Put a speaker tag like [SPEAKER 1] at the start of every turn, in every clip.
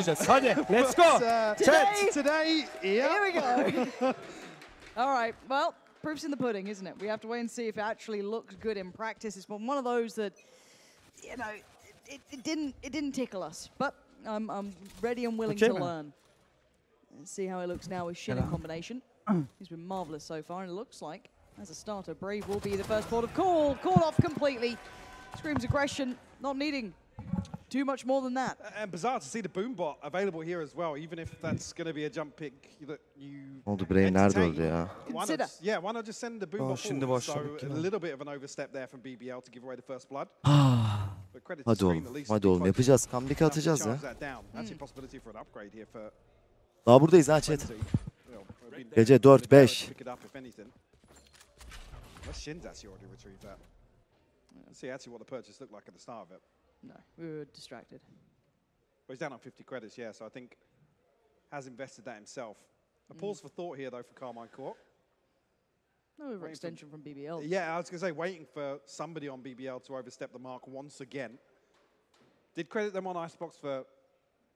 [SPEAKER 1] Let's go.
[SPEAKER 2] Today, yeah.
[SPEAKER 3] Here we go. All right, well, proof's in the pudding, isn't it? We have to wait and see if it actually looks good in practice. It's one of those that, you know, it didn't tickle us, but I'm ready and willing to learn. Let's see how it looks now with Shin in combination. He's been marvelous so far, and it looks like, as a starter, Brave will be the first port of call. Called off completely. Screams aggression, not needing too much more than that.
[SPEAKER 2] And bizarre to see the boom bot available here as well, even if that's going to be a jump pick that you
[SPEAKER 4] Oldu Brain nerede oldu ya?
[SPEAKER 2] Why not just send the boom bot forward? So a little bit of an overstep there from BBL to give away the first blood.
[SPEAKER 4] Hadi oğlum, hadi oğlum yapacağız. Comeback'i atacağız ya. Daha buradayız ha chat. Gece 4-5.
[SPEAKER 2] Let's see actually what the purchase looked like at the start of it.
[SPEAKER 3] No, we were distracted.
[SPEAKER 2] But he's down on 50 credits, yeah, so I think has invested that himself. A pause for thought here, though, for Karmine Corp.
[SPEAKER 3] No overextension from BBL.
[SPEAKER 2] Yeah, I was going to say, waiting for somebody on BBL to overstep the mark once again. Did credit them on Icebox for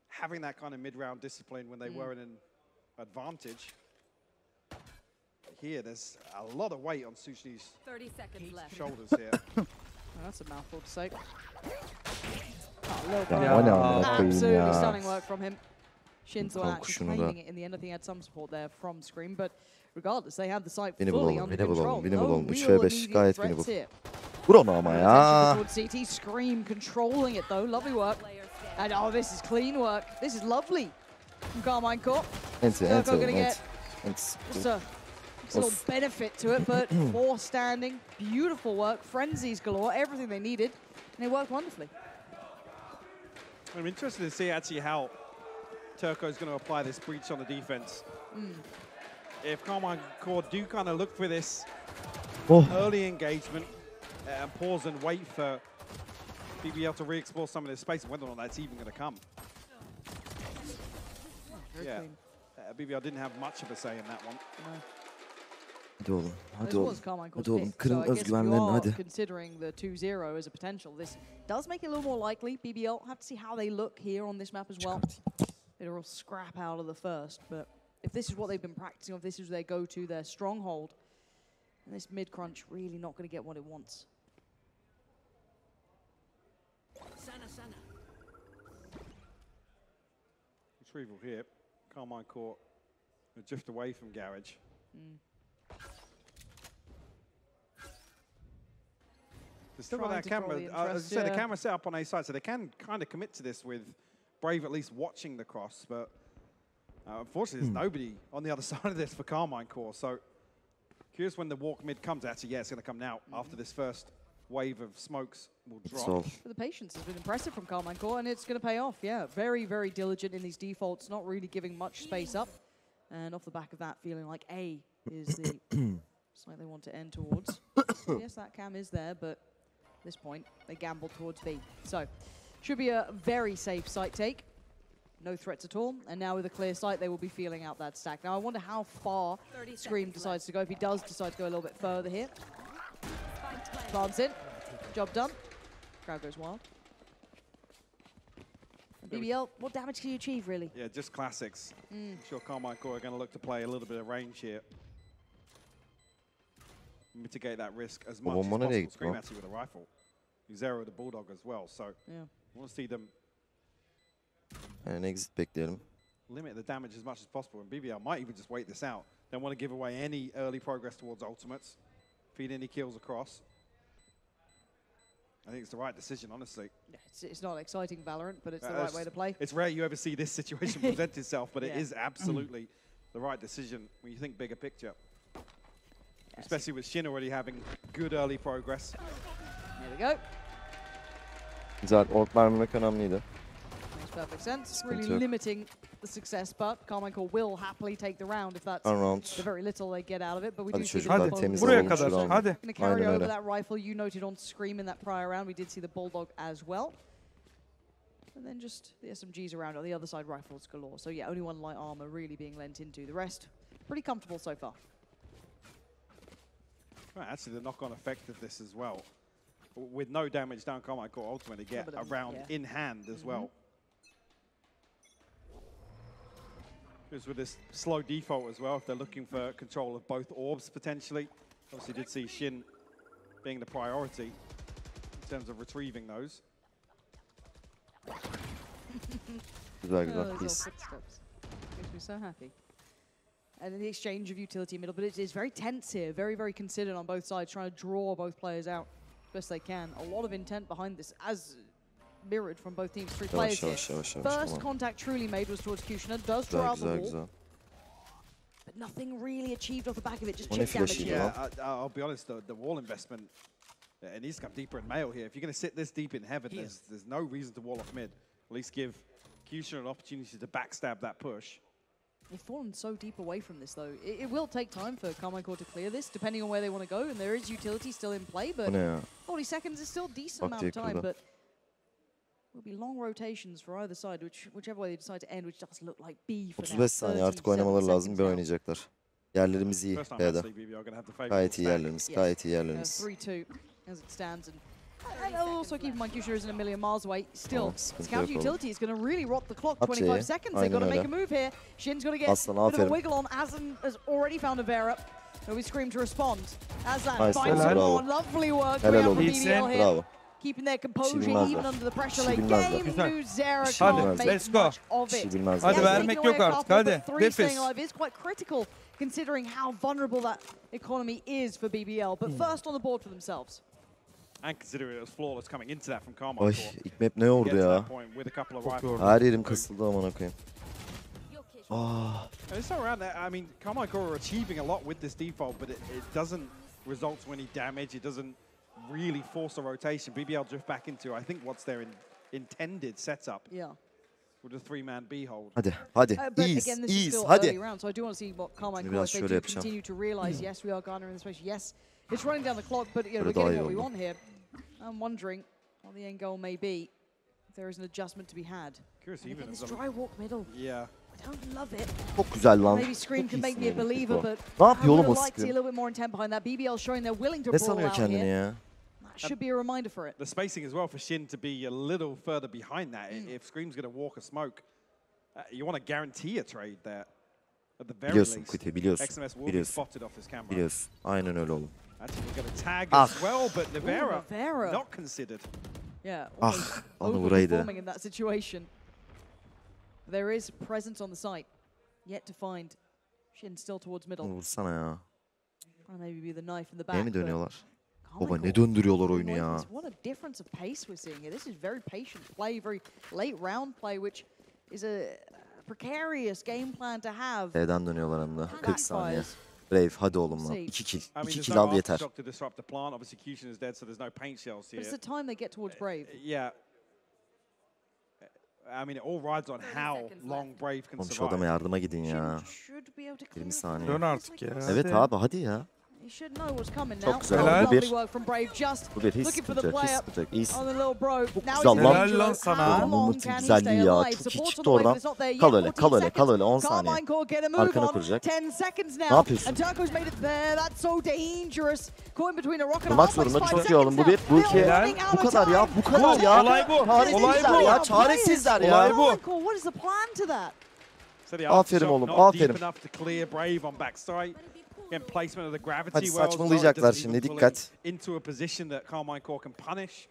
[SPEAKER 2] having that kind of mid-round discipline when they were in an advantage. Here, there's a lot of weight on Sushni's shoulders here.
[SPEAKER 3] Oh, that's a mouthful to say. Absolutely stunning work from him. Shin's the one actually claiming it in the end. I think he had some support there from Scream, but regardless, they have the site fully under control. No real immediate threats here.
[SPEAKER 4] Vur onu ama ya.
[SPEAKER 3] CT Scream controlling it though. Lovely work. And oh, this is clean work. This is lovely from Karmine Corp. Just a little benefit to it, but 4 standing, beautiful work, frenzies galore, everything they needed, and it worked wonderfully.
[SPEAKER 2] I'm interested to see actually how Turco's going to apply this breach on the defense. If Karmine Corp do kind of look for this early engagement and pause and wait for BBL to re-explore some of this space, and whether or not that's even going to come. Yeah, BBL didn't have much of a say in that one.
[SPEAKER 3] No.
[SPEAKER 4] Hadi oğlum, hadi oğlum. Hadi oğlum, kırın özgüvenlerini hadi.
[SPEAKER 3] Considering the 2-0 as a potential, this does make it a little more likely. BBL have to see how they look here on this map as well. It'll scrap out of the first, but if this is what they've been practicing, if this is their go-to, their stronghold, and this mid-crunch really not going to get what it wants.
[SPEAKER 2] Retrieval here. Karmine Corp drift away from Garage. They've still got that camera. As I said, the camera set up on A side, so they can kind of commit to this with Brave at least watching the cross. But unfortunately, there's nobody on the other side of this for Karmine Corp. So curious when the walk mid comes. Actually, yeah, it's going to come now after this first wave of smokes will drop.
[SPEAKER 3] But the patience has been impressive from Karmine Corp, and it's going to pay off. Yeah, very, very diligent in these defaults, not really giving much space up. And off the back of that, feeling like A is the site they want to end towards. Yes, that cam is there, but at this point, they gamble towards B. So, should be a very safe site take. No threats at all. And now with a clear sight, they will be feeling out that stack. Now, I wonder how far Scream decides to go. If he does decide to go a little bit further here. Plants in. Job done. Crowd goes wild. BBL, what damage can you achieve, really?
[SPEAKER 2] Yeah, just classics. I'm sure Karmine Corp are going to look to play a little bit of range here. Mitigate that risk as much as possible. Scream actually with a rifle. You zero the Bulldog as well, so I want to see them
[SPEAKER 4] exit bekleyelim.
[SPEAKER 2] Limit the damage as much as possible, and BBL might even just wait this out. Don't want to give away any early progress towards ultimates, feed any kills across. I think it's the right decision, honestly.
[SPEAKER 3] Yeah, it's not exciting Valorant, but it's the right way to play.
[SPEAKER 2] It's rare you ever see this situation present itself, but it is absolutely the right decision when you think bigger picture. Yes. Especially with Shin already having good early progress.
[SPEAKER 3] There we go.
[SPEAKER 4] Güzel, ork vermemek önemliydi.
[SPEAKER 3] Makes perfect sense. Really limiting the success, but Karmine Corp will happily take the round if that's the very little they get out of it. But we do see
[SPEAKER 1] Hadi buraya kadar. Hadi.
[SPEAKER 3] Going to carry over that rifle you noted on Scream in that prior round. We did see the Bulldog as well. And then just the SMGs around on the other side, rifles galore. So yeah, only one light armor really being lent into. The rest, pretty comfortable so far.
[SPEAKER 2] Well, actually, the knock-on effect of this as well. With no damage down, Karmine Corp ultimately get a round in hand as well. Because with this slow default as well, if they're looking for control of both orbs potentially. Obviously did see Shin being the priority in terms of retrieving those.
[SPEAKER 4] Güzel güzel.
[SPEAKER 3] Those little footsteps. Makes me so happy. And in the exchange of utility middle, but it's very tense here, very, very considered on both sides, trying to draw both players out as best they can. A lot of intent behind this, as mirrored from both teams. 3 players here. First contact truly made was towards Kushner, does draw out the wall. But nothing really achieved off the back of it, just chip damage here.
[SPEAKER 2] Yeah, I'll be honest, the wall investment, it needs to come deeper in male here. If you're going to sit this deep in heaven, there's no reason to wall off mid. At least give Kushner an opportunity to backstab that push.
[SPEAKER 3] They've fallen so deep away from this, though. It will take time for Karmine Corp to clear this, depending on where they want to go. And there is utility still in play, but 40 seconds is still a decent amount of time. But will be long rotations for either side, whichever way they decide to end, which does look like B for now.
[SPEAKER 4] 35 saniye artık oynamaları lazım. Bir oynayacaklar. Yerlerimiz iyi B'de. Gayet iyi yerlerimiz. Gayet iyi yerlerimiz.
[SPEAKER 3] 3-2 as it stands. And also keep in mind, Kushner isn't a million miles away. Still, scout utility is going to really rot the clock. 25 seconds. They've got to make a move here. Shin's got to get a bit of a wiggle on. Azan has already found a Vera. So we scream to respond. Azan finds some more. Lovely work from BBL here. Keeping their composure even under the pressure late game. New Zera can't make much of it.
[SPEAKER 1] Hadi vermek yok artık. Hadi.
[SPEAKER 3] Nefis. Is quite critical considering how vulnerable that economy is for BBL. But first on the board for themselves.
[SPEAKER 2] And considering it was flawless coming into that from Karmine
[SPEAKER 4] Ay,
[SPEAKER 2] Corp.
[SPEAKER 4] ilk map ne yordu ya? Her yerim kasıldı amına koyayım.
[SPEAKER 2] It's not around that. I mean, Karmine Corp are achieving a lot with this default, but it doesn't result to any damage. It doesn't really force a rotation. BBL drift back into, I think, what's their intended setup.
[SPEAKER 3] Yeah.
[SPEAKER 2] With a 3-man B hold.
[SPEAKER 4] Hadi.
[SPEAKER 3] But again, this is still early round, so I do want to see what Karmine Corp, if they do continue to realize, yes, we are garnering this space, yes, it's running down the clock, but you know, we're getting what we want here. I'm wondering what the end goal may be. If there is an adjustment to be had. Again, this dry walk middle.
[SPEAKER 2] Yeah.
[SPEAKER 3] I don't love it.
[SPEAKER 4] Çok güzel lan.
[SPEAKER 3] Maybe Scream can make me a believer, but
[SPEAKER 4] ne yapıyor oğlum o
[SPEAKER 3] I'd like to see a little bit more intent behind that. BBL showing they're willing to
[SPEAKER 4] ne
[SPEAKER 3] brawl
[SPEAKER 4] sanıyor
[SPEAKER 3] out
[SPEAKER 4] kendini
[SPEAKER 3] here.
[SPEAKER 4] ya?
[SPEAKER 3] That should be a reminder for it.
[SPEAKER 2] The spacing as well for Shin to be a little further behind that. If Scream's going to walk a smoke, you want to guarantee a trade there. At the very
[SPEAKER 4] Biliyorsun
[SPEAKER 2] least.
[SPEAKER 4] Kuti, biliyorsun.
[SPEAKER 2] XMS will be spotted off his camera.
[SPEAKER 4] Biliyorsun. Aynen öyle oğlum.
[SPEAKER 2] Actually, we're going to tag as well, but Nivera not considered.
[SPEAKER 3] Yeah,
[SPEAKER 4] onu vuraydı.
[SPEAKER 3] Overperforming in that situation. There is presence on the site. Yet to find. Shin still towards middle.
[SPEAKER 4] Vursana ya.
[SPEAKER 3] Maybe be the knife in the back.
[SPEAKER 4] Ne mi dönüyorlar? Baba ne döndürüyorlar oyunu ya.
[SPEAKER 3] What a difference of pace we're seeing here. This is very patient play, very late round play, which is a precarious game plan to have.
[SPEAKER 4] B'den dönüyorlar hem de. 40 saniye. Brave, hadi oğlum lan. 2 kill. 2 kill al yeter.
[SPEAKER 2] To disrupt the plant. Obviously, Kushner is dead, so there's no paint shells here.
[SPEAKER 3] But it's the time they get towards Brave.
[SPEAKER 2] Yeah. I mean, it all rides on how long Brave can survive.
[SPEAKER 4] Oğlum şu adama yardıma gidin ya. 20 saniye.
[SPEAKER 1] Dön artık ya.
[SPEAKER 4] Evet abi hadi ya.
[SPEAKER 3] Çok
[SPEAKER 4] güzel.
[SPEAKER 1] Helal.
[SPEAKER 4] Bu bir hiç sıkıntı yok. Hiç sıkıntı yok. İyisin. Çok güzel lan.
[SPEAKER 1] Helal lan sana.
[SPEAKER 4] Mumut'un güzelliği ya. Çok iyi çıktı oradan. Kal öyle, kal öyle, kal öyle. 10 saniye. Arkana kuracak. Ne yapıyorsun? Durmak zorunda. Çok iyi oğlum. Bu bir. Bu iki. Bu kadar ya. Bu kadar ya.
[SPEAKER 1] Olay bu.
[SPEAKER 4] Çaresizler ya. Çaresizler ya.
[SPEAKER 1] Olay bu.
[SPEAKER 4] Aferin oğlum. Aferin. Hadi saçmalayacaklar şimdi. Dikkat.
[SPEAKER 2] Into a position that Karmine Corp can punish.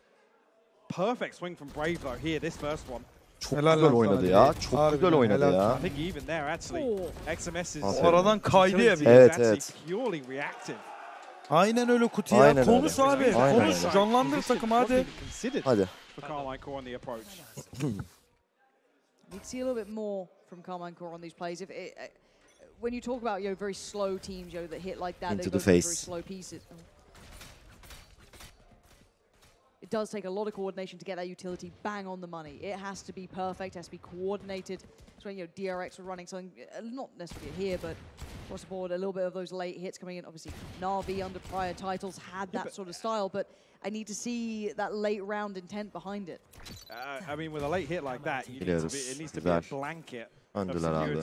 [SPEAKER 2] Perfect swing from Brave though here, this first one.
[SPEAKER 4] Çok güzel oynadı ya. Çok güzel oynadı ya.
[SPEAKER 2] I think even there actually, XMS is
[SPEAKER 1] aradan kaydı ya bir.
[SPEAKER 4] Evet.
[SPEAKER 2] Purely reactive.
[SPEAKER 1] Aynen öyle Kuti ya. Konuş abi. Konuş. Canlandır takım hadi.
[SPEAKER 4] Hadi.
[SPEAKER 2] For Karmine Corp on the approach.
[SPEAKER 3] We'd see a little bit more from Karmine Corp on these plays. When you talk about very slow teams that hit like that,
[SPEAKER 4] Into
[SPEAKER 3] they go
[SPEAKER 4] the
[SPEAKER 3] through
[SPEAKER 4] face.
[SPEAKER 3] very slow pieces. It does take a lot of coordination to get that utility bang on the money. It has to be perfect, it has to be coordinated. So when DRX were running something, not necessarily here, but across the board, a little bit of those late hits coming in. Obviously, Na'Vi under prior titles had that sort of style, but I need to see that late round intent behind it.
[SPEAKER 2] I mean, with a late hit like that, it needs to be a blanket.
[SPEAKER 4] Öndüler abi.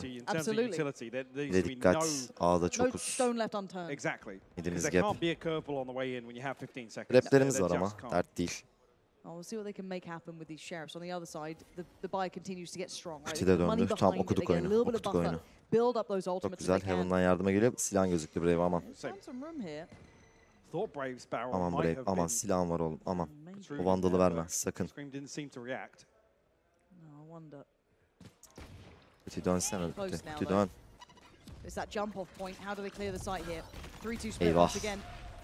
[SPEAKER 4] Bir de dikkat. A'da çokuz.
[SPEAKER 2] Exactly.
[SPEAKER 4] Midimiz
[SPEAKER 2] There
[SPEAKER 4] gap.
[SPEAKER 2] can't be a curveball on the way in when you have 15 seconds.
[SPEAKER 4] Traplerimiz var ama. Dert değil.
[SPEAKER 3] We'll see what they can make happen with these sheriffs. On the other side, the buy continues to get strong. Right?
[SPEAKER 4] Kuti de döndü. Tam okuduk oyunu. Okuduk oyunu.
[SPEAKER 3] build up those
[SPEAKER 4] Çok
[SPEAKER 3] ultimates
[SPEAKER 4] güzel.
[SPEAKER 3] as they can.
[SPEAKER 4] Heaven'dan yardıma geliyor. Silahın gözüktü Brave aman.
[SPEAKER 3] Found some room here.
[SPEAKER 2] Thought Brave's barrel
[SPEAKER 4] Aman
[SPEAKER 2] might
[SPEAKER 4] Brave
[SPEAKER 2] have
[SPEAKER 4] aman
[SPEAKER 2] been
[SPEAKER 4] silahın var oğlum aman.
[SPEAKER 2] protruding
[SPEAKER 4] O vandalı
[SPEAKER 2] there,
[SPEAKER 4] verme
[SPEAKER 2] but
[SPEAKER 4] sakın.
[SPEAKER 2] Scream didn't seem to react.
[SPEAKER 3] No, I wonder.
[SPEAKER 4] Ötü dönsene
[SPEAKER 3] Close
[SPEAKER 4] ötü.
[SPEAKER 3] now,
[SPEAKER 4] Ötü
[SPEAKER 3] though.
[SPEAKER 4] dön.
[SPEAKER 3] It's that jump off point. How do they clear the site here? 3-2 split
[SPEAKER 4] Eyvah.
[SPEAKER 3] once again.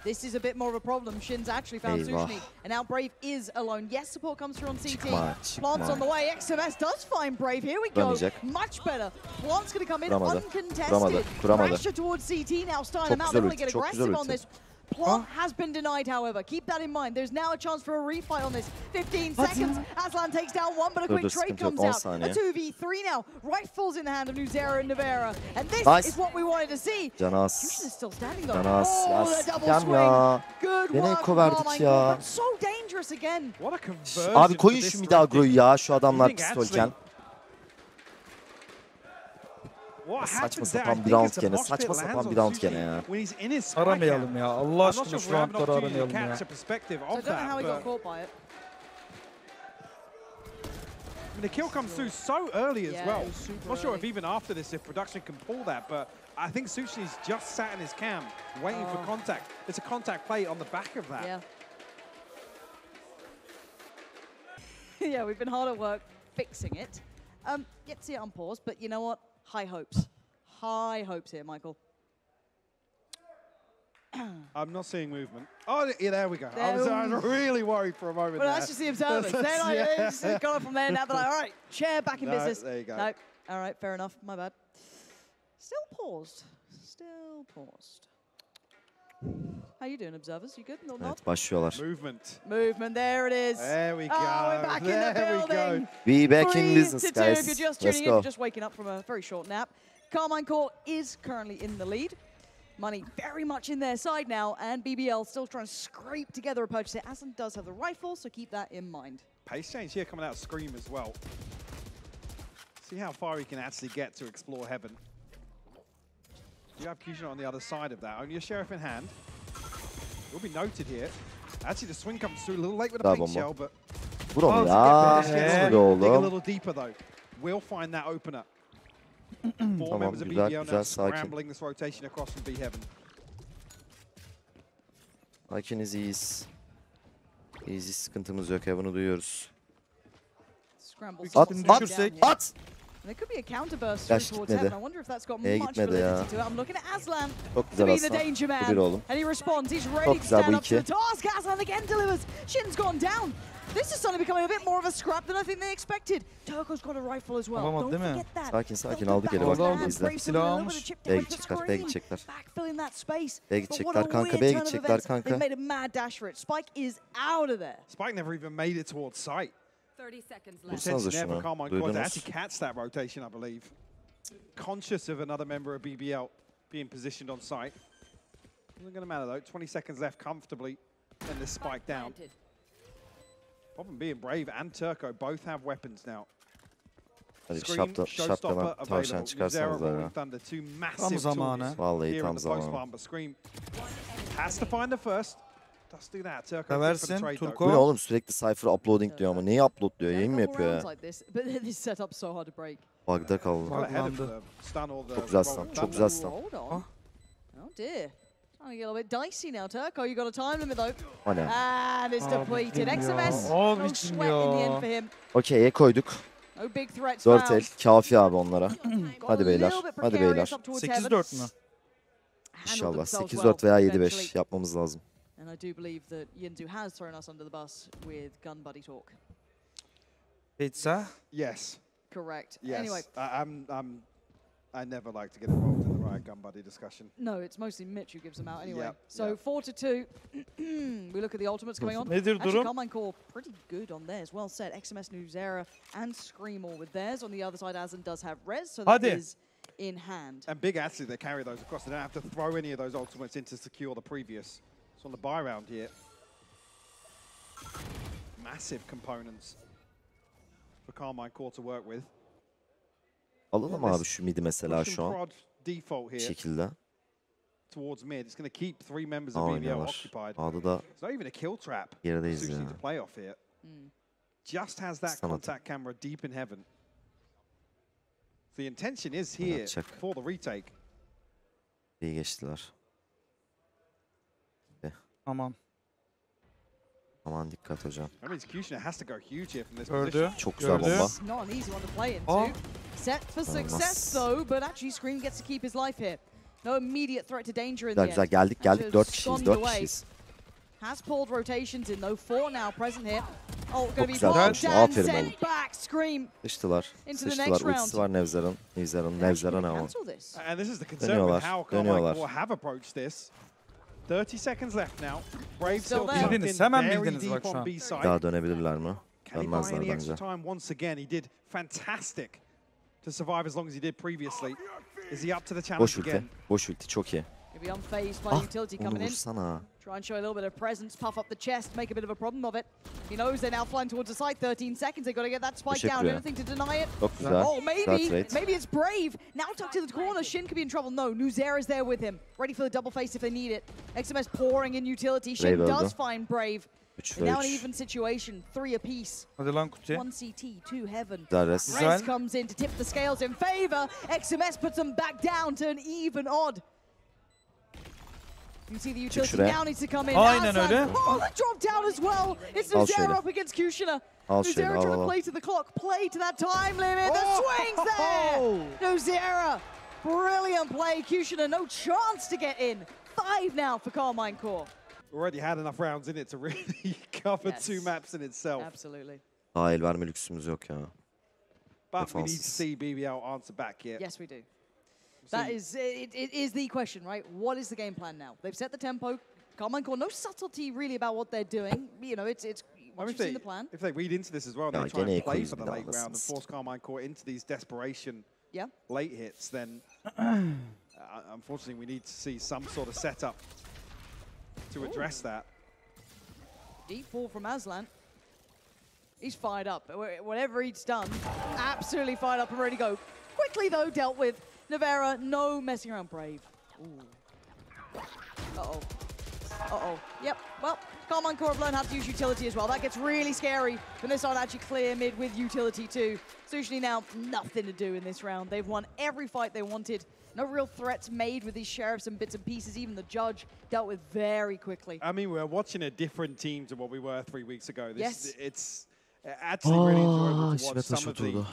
[SPEAKER 3] This is a bit more of a problem. Shin's actually found
[SPEAKER 4] Eyvah.
[SPEAKER 3] Sushni, and now Brave is alone. Yes, support comes through on CT.
[SPEAKER 4] Çıkma,
[SPEAKER 3] Plant's on
[SPEAKER 4] çıkma.
[SPEAKER 3] the way. XMS does find Brave. Here we go.
[SPEAKER 4] Kuramayacak.
[SPEAKER 3] Much better. Plant's going to come in
[SPEAKER 4] Kuramadı.
[SPEAKER 3] uncontested.
[SPEAKER 4] Kuramadı.
[SPEAKER 3] Pressure towards CT now. Starting
[SPEAKER 4] Çok
[SPEAKER 3] them out.
[SPEAKER 4] güzel
[SPEAKER 3] They want to
[SPEAKER 4] ulti,
[SPEAKER 3] get
[SPEAKER 4] çok güzel
[SPEAKER 3] aggressive on
[SPEAKER 4] ulti.
[SPEAKER 3] this. Plant has been denied, however. Keep that in mind. There's now a chance for a refight on this. 15 seconds. Aslan takes down one, but a quick trade
[SPEAKER 4] sıkıntı yok,
[SPEAKER 3] comes
[SPEAKER 4] 10
[SPEAKER 3] out.
[SPEAKER 4] saniye.
[SPEAKER 3] A 2v3 now. Rifles in the hand of Nuzera and Navera. And this
[SPEAKER 4] Nice.
[SPEAKER 3] is what we wanted to see.
[SPEAKER 4] Canas.
[SPEAKER 3] Houston is still standing though.
[SPEAKER 4] Canas.
[SPEAKER 3] Oh,
[SPEAKER 4] Ya
[SPEAKER 3] the double
[SPEAKER 4] sikem
[SPEAKER 3] swing.
[SPEAKER 4] ya.
[SPEAKER 3] Good
[SPEAKER 4] Gene
[SPEAKER 3] work
[SPEAKER 4] eko
[SPEAKER 3] from
[SPEAKER 4] verdik
[SPEAKER 3] Karmine,
[SPEAKER 4] ya.
[SPEAKER 3] but so dangerous again.
[SPEAKER 2] What a conversion
[SPEAKER 4] Abi
[SPEAKER 2] for
[SPEAKER 4] koyun
[SPEAKER 2] this
[SPEAKER 4] şu mid agroyu
[SPEAKER 2] strategy.
[SPEAKER 4] ya şu adamlar
[SPEAKER 2] You think
[SPEAKER 4] pistolken.
[SPEAKER 2] What
[SPEAKER 4] Saçma
[SPEAKER 2] happens there? I
[SPEAKER 4] sapan
[SPEAKER 2] think
[SPEAKER 4] bir round
[SPEAKER 2] it's a
[SPEAKER 4] gene,
[SPEAKER 2] mosh pit
[SPEAKER 4] saçma
[SPEAKER 2] lands
[SPEAKER 4] sapan
[SPEAKER 2] on
[SPEAKER 4] bir round
[SPEAKER 2] Sushi
[SPEAKER 4] gene ya.
[SPEAKER 2] when he's in his spike
[SPEAKER 1] Aramayalım
[SPEAKER 2] camp.
[SPEAKER 1] ya. Allah
[SPEAKER 2] I'm not
[SPEAKER 1] aşkına
[SPEAKER 2] sure if
[SPEAKER 1] şu
[SPEAKER 2] we have an
[SPEAKER 1] roundları
[SPEAKER 2] opportunity to
[SPEAKER 1] aramayalım ya.
[SPEAKER 2] catch a perspective
[SPEAKER 3] So I
[SPEAKER 2] of
[SPEAKER 3] don't know how
[SPEAKER 2] that,
[SPEAKER 3] he got
[SPEAKER 2] but
[SPEAKER 3] caught by it.
[SPEAKER 2] the kill comes through so early as
[SPEAKER 3] Yeah,
[SPEAKER 2] well.
[SPEAKER 3] it was super
[SPEAKER 2] Not sure if
[SPEAKER 3] early.
[SPEAKER 2] even after this, if production can pull that, but I think Sushi's just sat in his cam, waiting for contact. It's a contact play on the back of that.
[SPEAKER 3] Yeah. Yeah, we've been hard at work fixing it. Yet to see it unpaused, but you know what? High hopes. High hopes here, Michael.
[SPEAKER 2] I'm not seeing movement. Oh, yeah, there we go. I
[SPEAKER 3] There-
[SPEAKER 2] was really worried for a moment
[SPEAKER 3] Well,
[SPEAKER 2] there.
[SPEAKER 3] that's just the observers. They're like, it's gone from there. Now they're like, all right, chair back in
[SPEAKER 2] No,
[SPEAKER 3] business.
[SPEAKER 2] there you go.
[SPEAKER 3] No, all right, fair enough. My bad. Still paused. Still paused. How you doing, observers? You good? Little nod?
[SPEAKER 4] Evet başlıyorlar.
[SPEAKER 2] Movement.
[SPEAKER 3] Movement. There it is.
[SPEAKER 2] There we go.
[SPEAKER 3] Oh, we're back in the
[SPEAKER 2] There we
[SPEAKER 3] building.
[SPEAKER 2] go.
[SPEAKER 4] We back in
[SPEAKER 3] 3-2
[SPEAKER 4] business
[SPEAKER 3] if
[SPEAKER 4] guys.
[SPEAKER 3] you're just
[SPEAKER 4] Let's
[SPEAKER 3] tuning in,
[SPEAKER 4] go.
[SPEAKER 3] if you're just waking up from a very short nap. Karmine Corp is currently in the lead. Money very much in their side now, and BBL still trying to scrape together a purchase here. Aslan does have the rifle, so keep that in mind.
[SPEAKER 2] Pace change here coming out of Scream as well. See how far he can actually get to explore heaven. You have Fusion on the other side of that. Only a Sheriff in hand. Will be noted here. Actually, the swing comes through a little late with a
[SPEAKER 4] Daha
[SPEAKER 2] pink
[SPEAKER 4] bomba.
[SPEAKER 2] shell, but
[SPEAKER 4] Vur onu
[SPEAKER 2] Oh,
[SPEAKER 4] ya.
[SPEAKER 2] to get
[SPEAKER 4] Hadi
[SPEAKER 2] dig a
[SPEAKER 4] oğlum.
[SPEAKER 2] little deeper though. We'll find that opener. Four
[SPEAKER 4] Tamam,
[SPEAKER 2] members of
[SPEAKER 4] güzel,
[SPEAKER 2] BBL now
[SPEAKER 4] güzel, sakin.
[SPEAKER 2] scrambling this rotation across from B Heaven.
[SPEAKER 4] Sakiniz iyiyiz. İyiyiz sıkıntımız yok ya bunu duyuyoruz.
[SPEAKER 3] Scramble.
[SPEAKER 4] At
[SPEAKER 3] slots
[SPEAKER 4] at
[SPEAKER 3] down here.
[SPEAKER 4] at.
[SPEAKER 3] There could be a counterburst
[SPEAKER 4] Yaş
[SPEAKER 3] through towards
[SPEAKER 4] gitmedi.
[SPEAKER 3] heaven. I wonder if that's got
[SPEAKER 4] Neye
[SPEAKER 3] much
[SPEAKER 4] gitmedi ya?
[SPEAKER 3] validity to it. I'm looking at Aslan
[SPEAKER 4] Çok
[SPEAKER 3] to
[SPEAKER 4] güzel
[SPEAKER 3] be the
[SPEAKER 4] Aslan.
[SPEAKER 3] danger
[SPEAKER 4] Bu bir
[SPEAKER 3] man.
[SPEAKER 4] oğlum.
[SPEAKER 3] And he responds. He's ready
[SPEAKER 4] Çok
[SPEAKER 3] to
[SPEAKER 4] güzel
[SPEAKER 3] stand
[SPEAKER 4] bu
[SPEAKER 3] up to the
[SPEAKER 4] iki.
[SPEAKER 3] task. Aslan again delivers. Shin's gone down. This is suddenly becoming a bit more of a scrap than I think they expected. Turco's got a rifle as well.
[SPEAKER 1] Alamadı,
[SPEAKER 3] Don't
[SPEAKER 1] değil mi?
[SPEAKER 3] forget that.
[SPEAKER 4] Sakin sakin
[SPEAKER 3] They'll
[SPEAKER 4] aldık
[SPEAKER 3] do
[SPEAKER 4] eli
[SPEAKER 3] back
[SPEAKER 4] bak
[SPEAKER 3] on the
[SPEAKER 4] izle.
[SPEAKER 3] hand.
[SPEAKER 1] Silah
[SPEAKER 3] Brave
[SPEAKER 1] almış.
[SPEAKER 3] with a chip
[SPEAKER 4] B'ye
[SPEAKER 3] damage, but
[SPEAKER 4] gidecekler, B'ye
[SPEAKER 3] Scream
[SPEAKER 4] gidecekler.
[SPEAKER 3] backfilling that space.
[SPEAKER 4] B'ye
[SPEAKER 3] But what
[SPEAKER 4] gidecekler
[SPEAKER 3] a
[SPEAKER 4] kanka,
[SPEAKER 3] weird
[SPEAKER 4] B'ye
[SPEAKER 3] turn of
[SPEAKER 4] gidecekler
[SPEAKER 3] events.
[SPEAKER 4] kanka.
[SPEAKER 3] They've made a mad dash for it. Spike is out of there.
[SPEAKER 2] Spike never even made it towards sight.
[SPEAKER 5] 30 seconds left.
[SPEAKER 4] Vursanıza
[SPEAKER 2] Attention there for
[SPEAKER 4] şunu.
[SPEAKER 2] Karmine Corp to
[SPEAKER 4] Duydunuz.
[SPEAKER 2] actually catch that rotation, I believe. Conscious of another member of BBL being positioned on site. Isn't going to matter though. 20 seconds left comfortably, and this spike down.
[SPEAKER 5] Planted.
[SPEAKER 2] Problem being Brave and Turco both have weapons now.
[SPEAKER 4] Hadi
[SPEAKER 2] Scream,
[SPEAKER 4] şapkadan
[SPEAKER 2] Showstopper
[SPEAKER 4] tavşan
[SPEAKER 2] available.
[SPEAKER 4] çıkarsanız
[SPEAKER 2] Zero,
[SPEAKER 4] da
[SPEAKER 2] Rolling
[SPEAKER 4] ya.
[SPEAKER 2] Thunder, two massive
[SPEAKER 1] zamanı.
[SPEAKER 2] tools
[SPEAKER 4] Vallahi
[SPEAKER 2] here
[SPEAKER 4] tam
[SPEAKER 2] in the
[SPEAKER 4] zamanı.
[SPEAKER 2] post-farm, but Scream has to find the first. Does do that. Turco good for the
[SPEAKER 1] Seversin,
[SPEAKER 2] trade though.
[SPEAKER 1] Turco.
[SPEAKER 4] Bu ne oğlum sürekli Cypher uploading diyor ama neyi upload diyor yayın mı
[SPEAKER 3] Couple
[SPEAKER 4] yapıyor
[SPEAKER 3] rounds
[SPEAKER 4] ya?
[SPEAKER 3] like this, but this setup's so hard to break.
[SPEAKER 4] Bug'da kaldı.
[SPEAKER 2] Well ahead of
[SPEAKER 1] Buglandı.
[SPEAKER 2] the stun or the
[SPEAKER 4] Çok güzel
[SPEAKER 2] rolling
[SPEAKER 4] stun, çok
[SPEAKER 2] thunder.
[SPEAKER 4] güzel stun.
[SPEAKER 3] Hold on. Oh dear. Trying to get a little bit dicey now, Turco. You got a time limit though.
[SPEAKER 4] O ne?
[SPEAKER 3] And it's depleted.
[SPEAKER 1] Abicim ya,
[SPEAKER 3] XMS, no
[SPEAKER 1] abicim
[SPEAKER 3] sweat in the end
[SPEAKER 1] ya.
[SPEAKER 3] for him.
[SPEAKER 4] Okey'e koyduk.
[SPEAKER 3] No big threats
[SPEAKER 4] 4
[SPEAKER 3] found.
[SPEAKER 4] el kafi abi onlara.
[SPEAKER 3] Got
[SPEAKER 4] Hadi
[SPEAKER 3] a
[SPEAKER 4] beyler,
[SPEAKER 3] little bit
[SPEAKER 4] hadi
[SPEAKER 3] precarious
[SPEAKER 4] beyler.
[SPEAKER 3] up towards heaven.
[SPEAKER 1] 8-4 mü?
[SPEAKER 3] Handled
[SPEAKER 4] İnşallah
[SPEAKER 3] themselves
[SPEAKER 4] 8-4 veya
[SPEAKER 3] well
[SPEAKER 4] 7-5
[SPEAKER 3] eventually.
[SPEAKER 4] yapmamız lazım.
[SPEAKER 3] And I do believe that Yinzu has thrown us under the bus with gun buddy talk.
[SPEAKER 1] Pizza.
[SPEAKER 2] Yes.
[SPEAKER 3] Correct.
[SPEAKER 2] Yes.
[SPEAKER 3] Anyway,
[SPEAKER 2] I never like to get involved in the riot gun buddy discussion.
[SPEAKER 3] no, it's mostly Mitch who gives them out anyway.
[SPEAKER 2] Yep,
[SPEAKER 3] So
[SPEAKER 2] yep.
[SPEAKER 3] 4-2. We look at the ultimates going on.
[SPEAKER 1] Nedir
[SPEAKER 3] Actually,
[SPEAKER 1] durum?
[SPEAKER 3] Karmine Corp pretty good on theirs. Well said. XMS Nuzera and Scream all with theirs. On the other side, Aslan does have Res, so that
[SPEAKER 1] Hadi.
[SPEAKER 3] is in hand.
[SPEAKER 2] And big actually, they carry those across. They don't have to throw any of those ultimates in to secure the previous. So on the buy round here, massive components for Karmine Corp to work with.
[SPEAKER 4] Alalım abi şu midi mesela
[SPEAKER 2] Push and
[SPEAKER 4] şu an.
[SPEAKER 2] prod default
[SPEAKER 4] Bir
[SPEAKER 2] here
[SPEAKER 4] şekilde.
[SPEAKER 2] towards mid. It's going to keep 3 members of
[SPEAKER 4] Aa,
[SPEAKER 2] BBL
[SPEAKER 4] oynuyorlar.
[SPEAKER 2] occupied.
[SPEAKER 4] A'da da
[SPEAKER 2] It's not even a kill trap.
[SPEAKER 4] gerideyiz
[SPEAKER 2] Sushi
[SPEAKER 4] ya.
[SPEAKER 2] to play off here. Just has that
[SPEAKER 4] Stun attack.
[SPEAKER 2] contact camera deep in heaven. The intention is here for the retake.
[SPEAKER 4] İyi geçtiler.
[SPEAKER 1] Aman.
[SPEAKER 4] Aman dikkat hocam.
[SPEAKER 1] Gördü.
[SPEAKER 4] Çok güzel bomba.
[SPEAKER 3] Set for success though, but actually Scream gets to keep his life here. No immediate threat to danger in the end.
[SPEAKER 4] Güzel geldik 4 kişiyiz.
[SPEAKER 3] Has pulled rotations in though, 4 now present here. Oh,
[SPEAKER 4] Çok
[SPEAKER 3] gonna be
[SPEAKER 4] güzel.
[SPEAKER 3] bombed and
[SPEAKER 4] Aferin
[SPEAKER 3] sent
[SPEAKER 4] oğlum.
[SPEAKER 3] back. Scream.
[SPEAKER 4] Sıçtılar.
[SPEAKER 3] Into the
[SPEAKER 4] Sıçtılar.
[SPEAKER 3] next round.
[SPEAKER 4] Ultisi var Nevzar'ın. Nevzar'ın ama.
[SPEAKER 2] And this is the concern with how Karmine will have approached this. 30 seconds left now. Brave still
[SPEAKER 1] Bildiniz, hemen bildiniz bak şu an.
[SPEAKER 4] Daha dönebilirler mi?
[SPEAKER 2] Can he buy any extra time once again? He did fantastic to survive as long as he did previously. Is he up to the challenge again?
[SPEAKER 4] Boş ulti çok iyi.
[SPEAKER 3] Maybe unfazed by utility coming in.
[SPEAKER 4] Vursana.
[SPEAKER 3] Try and show a little bit of presence, puff up the chest, make a bit of a problem of it. He knows they're now flying towards the site. 13 seconds. They've got to get that spike down. Anything to deny it?
[SPEAKER 4] Çok güzel.
[SPEAKER 3] Oh, maybe it's Brave. Now tucked to the corner. Shin could be in trouble. No, Nuzera's there with him. Ready for the double face if they need it. XMS pouring in utility. Shin does find Brave. And now an even situation. 3 apiece.
[SPEAKER 1] Hadi lan kutuya.
[SPEAKER 3] 1 CT, 2 Heaven.
[SPEAKER 4] Res
[SPEAKER 3] comes in to tip the scales in favor. XMS puts them back down to an even odd. You see the utility now needs to come in.
[SPEAKER 1] Aynen öyle.
[SPEAKER 3] Oh, the drop down as well. It's Nuzera up against Kushner. Nuzera trying to play to the clock, play to that time limit. The swings there. Nuzera, brilliant play. Kushner, no chance to get in. 5 now for Karmine Corp.
[SPEAKER 2] Already had enough rounds in it to really cover 2 maps in itself.
[SPEAKER 3] Absolutely.
[SPEAKER 4] Daha el verme lüksümüz yok ya.
[SPEAKER 2] But we need to see BBL answer back here.
[SPEAKER 3] Yes, we do. That is, it is the question, right? What is the game plan now? They've set the tempo. Karmine Corp, no subtlety really about what they're doing. You know, it's once you've seen the plan.
[SPEAKER 2] If they read into this as well, and they try and play for the late round and force Karmine Corp into these desperation late hits, then unfortunately we need to see some sort of setup to address that.
[SPEAKER 3] Deep fall from Aslan. He's fired up. Whatever he's done, absolutely fired up and ready to go. Quickly though, dealt with. Nuvera, no messing around. Brave. Ooh. Uh-oh. Uh-oh. Yep. Well, Karmine Corp learned how to use utility as well. That gets really scary when they start actually clear mid with utility too. Sushni now, nothing to do in this round. They've won every fight they wanted. No real threats made with these sheriffs and bits and pieces. Even the judge dealt with very quickly.
[SPEAKER 2] I mean, we're watching a different team to what we were 3 weeks ago. It's actually really enjoyable to watch some of the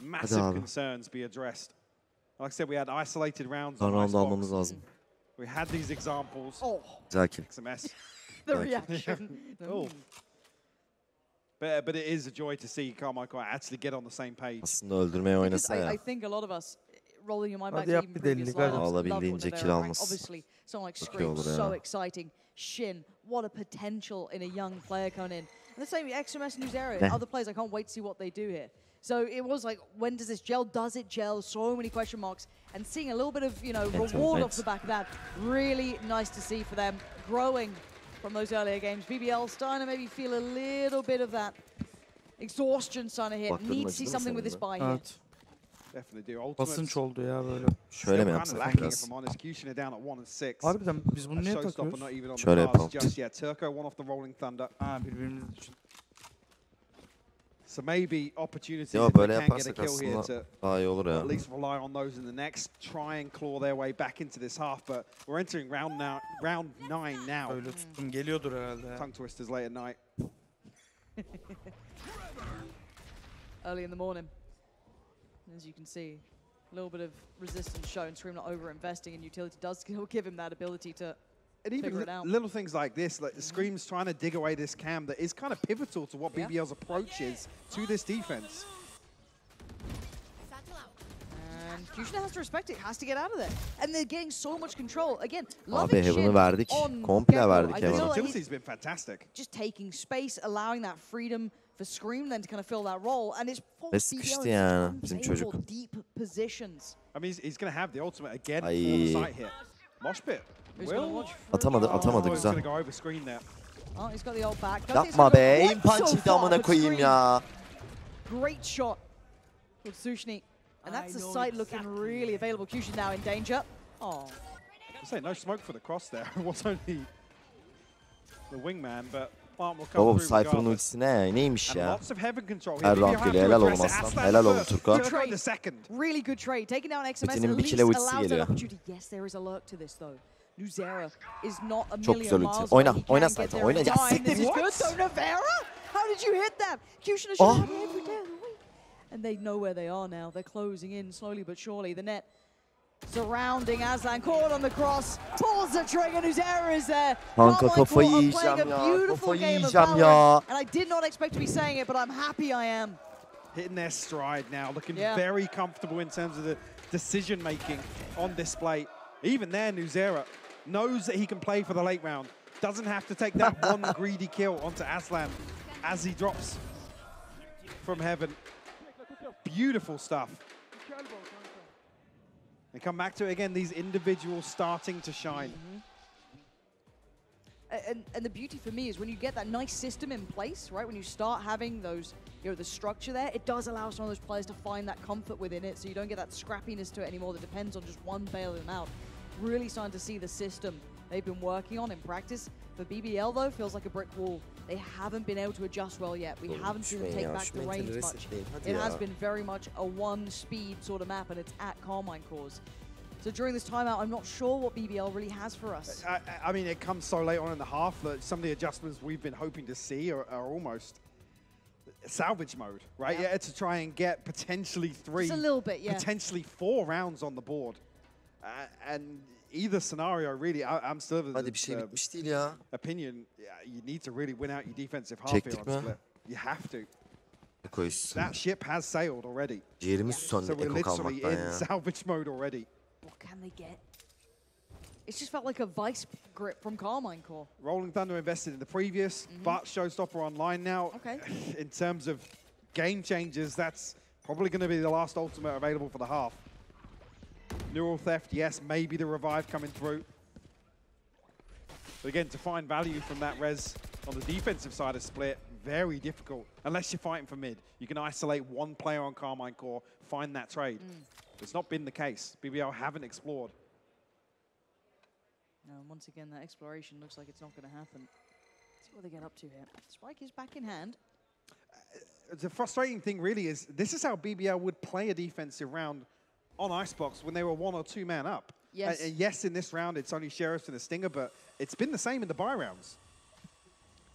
[SPEAKER 2] massive concerns be addressed. Like I said, we had isolated rounds on Xbox. We had these examples.
[SPEAKER 3] Oh,
[SPEAKER 2] XMS.
[SPEAKER 3] The reaction.
[SPEAKER 2] But it is a joy to see Karmine Corp actually get on the same page.
[SPEAKER 4] Aslında öldürmeye oynasa ya.
[SPEAKER 3] I think a lot of us, rolling your mind back
[SPEAKER 1] to even previous lineups,
[SPEAKER 4] alabildiğince kill alması.
[SPEAKER 3] Obviously, someone like Scream, so exciting. Shin, what a potential in a young player coming in. And the same with XMS and Nuzera, other players, I can't wait to see what they do here. So it was like, when does this gel? Does it gel? So many question marks. And seeing a little bit of, you know, reward off the back of that, really nice to see for them, growing from those earlier games. BBL starting to maybe feel a little bit of that exhaustion starting to hit. Need to see something with this buy here.
[SPEAKER 2] Definitely do.
[SPEAKER 1] Basınç oldu ya böyle.
[SPEAKER 4] Şöyle mi yapsak biraz?
[SPEAKER 1] Harbiden biz bunu niye takıyoruz?
[SPEAKER 4] Şöyle yapalım.
[SPEAKER 1] Ha, birbirimiz için.
[SPEAKER 2] So maybe opportunities
[SPEAKER 4] Yo,
[SPEAKER 2] if they
[SPEAKER 4] böyle
[SPEAKER 2] can get a
[SPEAKER 4] yaparsak
[SPEAKER 2] kill here to
[SPEAKER 4] daha iyi olur ya.
[SPEAKER 2] at least rely on those in the next, try and claw their way back into this half. But we're entering round 9 now.
[SPEAKER 1] Öyle tuttum geliyordur herhalde.
[SPEAKER 2] Tongue twisters late at night.
[SPEAKER 3] Early in the morning, as you can see, a little bit of resistance shown. Scream not over-investing, and utility does still give him that ability to figure it out.
[SPEAKER 2] Little things like this, like Scream's trying to dig away this cam that is kind of pivotal to what BBL's approach is to this defense.
[SPEAKER 3] And Kushner has to respect it, has to get out of there. And they're getting so much control. Again,
[SPEAKER 4] Abi Heaven'ı verdik. Komple verdik Heaven'ı.
[SPEAKER 2] Utility's been fantastic.
[SPEAKER 3] Just taking space, allowing that freedom for Scream then to kind of fill that role. And it's
[SPEAKER 4] sıkıştı yani bizim çocuk.
[SPEAKER 3] Deep positions.
[SPEAKER 2] I mean, he's going to have the ultimate again for the site hit. Mosh pit.
[SPEAKER 4] Atamadı güzel.
[SPEAKER 3] Yapma
[SPEAKER 4] be, aim punch'ıydı amına koyayım ya.
[SPEAKER 3] Great shot with Sushni. And that's the site looking really available. Kushni now in danger. Oh.
[SPEAKER 2] I say no smoke for the cross there. It was only the wingman, but
[SPEAKER 4] Baba bu Cypher'ın ultisi ne? Neymiş ya? Her round geliyor. Helal olmazsan. Helal olun Turko.
[SPEAKER 3] Really good trade. Taking down XMS
[SPEAKER 4] Bütünün bir kile ultisi geliyor.
[SPEAKER 3] Yes, there is a lurk to this though. Nuzera is not a
[SPEAKER 4] Çok güzel
[SPEAKER 3] million
[SPEAKER 4] ulti.
[SPEAKER 3] miles.
[SPEAKER 4] Oyna Cypher. Oyna. Ya siktir.
[SPEAKER 3] This is good though, Nuvera. How did you hit that? Kushner should have had every day of the week. And they know where they are now. They're closing in slowly but surely. The net surrounding Aslan, caught on the cross, pulls the trigger, Nuzera is there.
[SPEAKER 4] Kanka kafayı yiyeceğim ya. Kafayı yiyeceğim ya.
[SPEAKER 3] And I did not expect to be saying it, but I'm happy I am.
[SPEAKER 2] Hitting their stride now, looking very comfortable in terms of the decision making on display. Even there, Nuzera knows that he can play for the late round. Doesn't have to take that one greedy kill onto Aslan as he drops from heaven. Beautiful stuff. And come back to it again, these individuals starting to shine.
[SPEAKER 3] And the beauty for me is when you get that nice system in place, right? When you start having those, the structure there, it does allow some of those players to find that comfort within it, so you don't get that scrappiness to it anymore that depends on just one bailing them out. Really starting to see the system they've been working on in practice. For BBL though, feels like a brick wall. They haven't been able to adjust well yet. We haven't seen them take back the reins much. It has been very much a one-speed sort of map, and it's at Karmine cores. So during this timeout, I'm not sure what BBL really has for us.
[SPEAKER 2] I mean, it comes so late on in the half that some of the adjustments we've been hoping to see are almost salvage mode, right? Yeah, to try and get potentially
[SPEAKER 3] Just a little bit,
[SPEAKER 2] potentially 4 rounds on the board. And either scenario, really, I'm still of the opinion, you need to really win out your defensive half here on split. You have to. That ship has sailed already. So we're literally in salvage mode already.
[SPEAKER 3] What can they get? It's just felt like a vice grip from Karmine core.
[SPEAKER 2] Rolling Thunder invested in the previous, but Showstopper online now.
[SPEAKER 3] Okay.
[SPEAKER 2] In terms of game changers, that's probably going to be the last ultimate available for the half. Neural Theft, yes, maybe the revive coming through. But again, to find value from that res on the defensive side of Split, very difficult. Unless you're fighting for mid. You can isolate one player on Karmine core, find that trade. It's not been the case. BBL haven't explored.
[SPEAKER 3] No, once again, that exploration looks like it's not going to happen. Let's see what they get up to here. Spike is back in hand.
[SPEAKER 2] The frustrating thing really is, this is how BBL would play a defensive round on Icebox when they were 1 or 2 man up.
[SPEAKER 3] Yes.
[SPEAKER 2] Yes, in this round, it's only Sheriffs and a Stinger, but it's been the same in the buy rounds.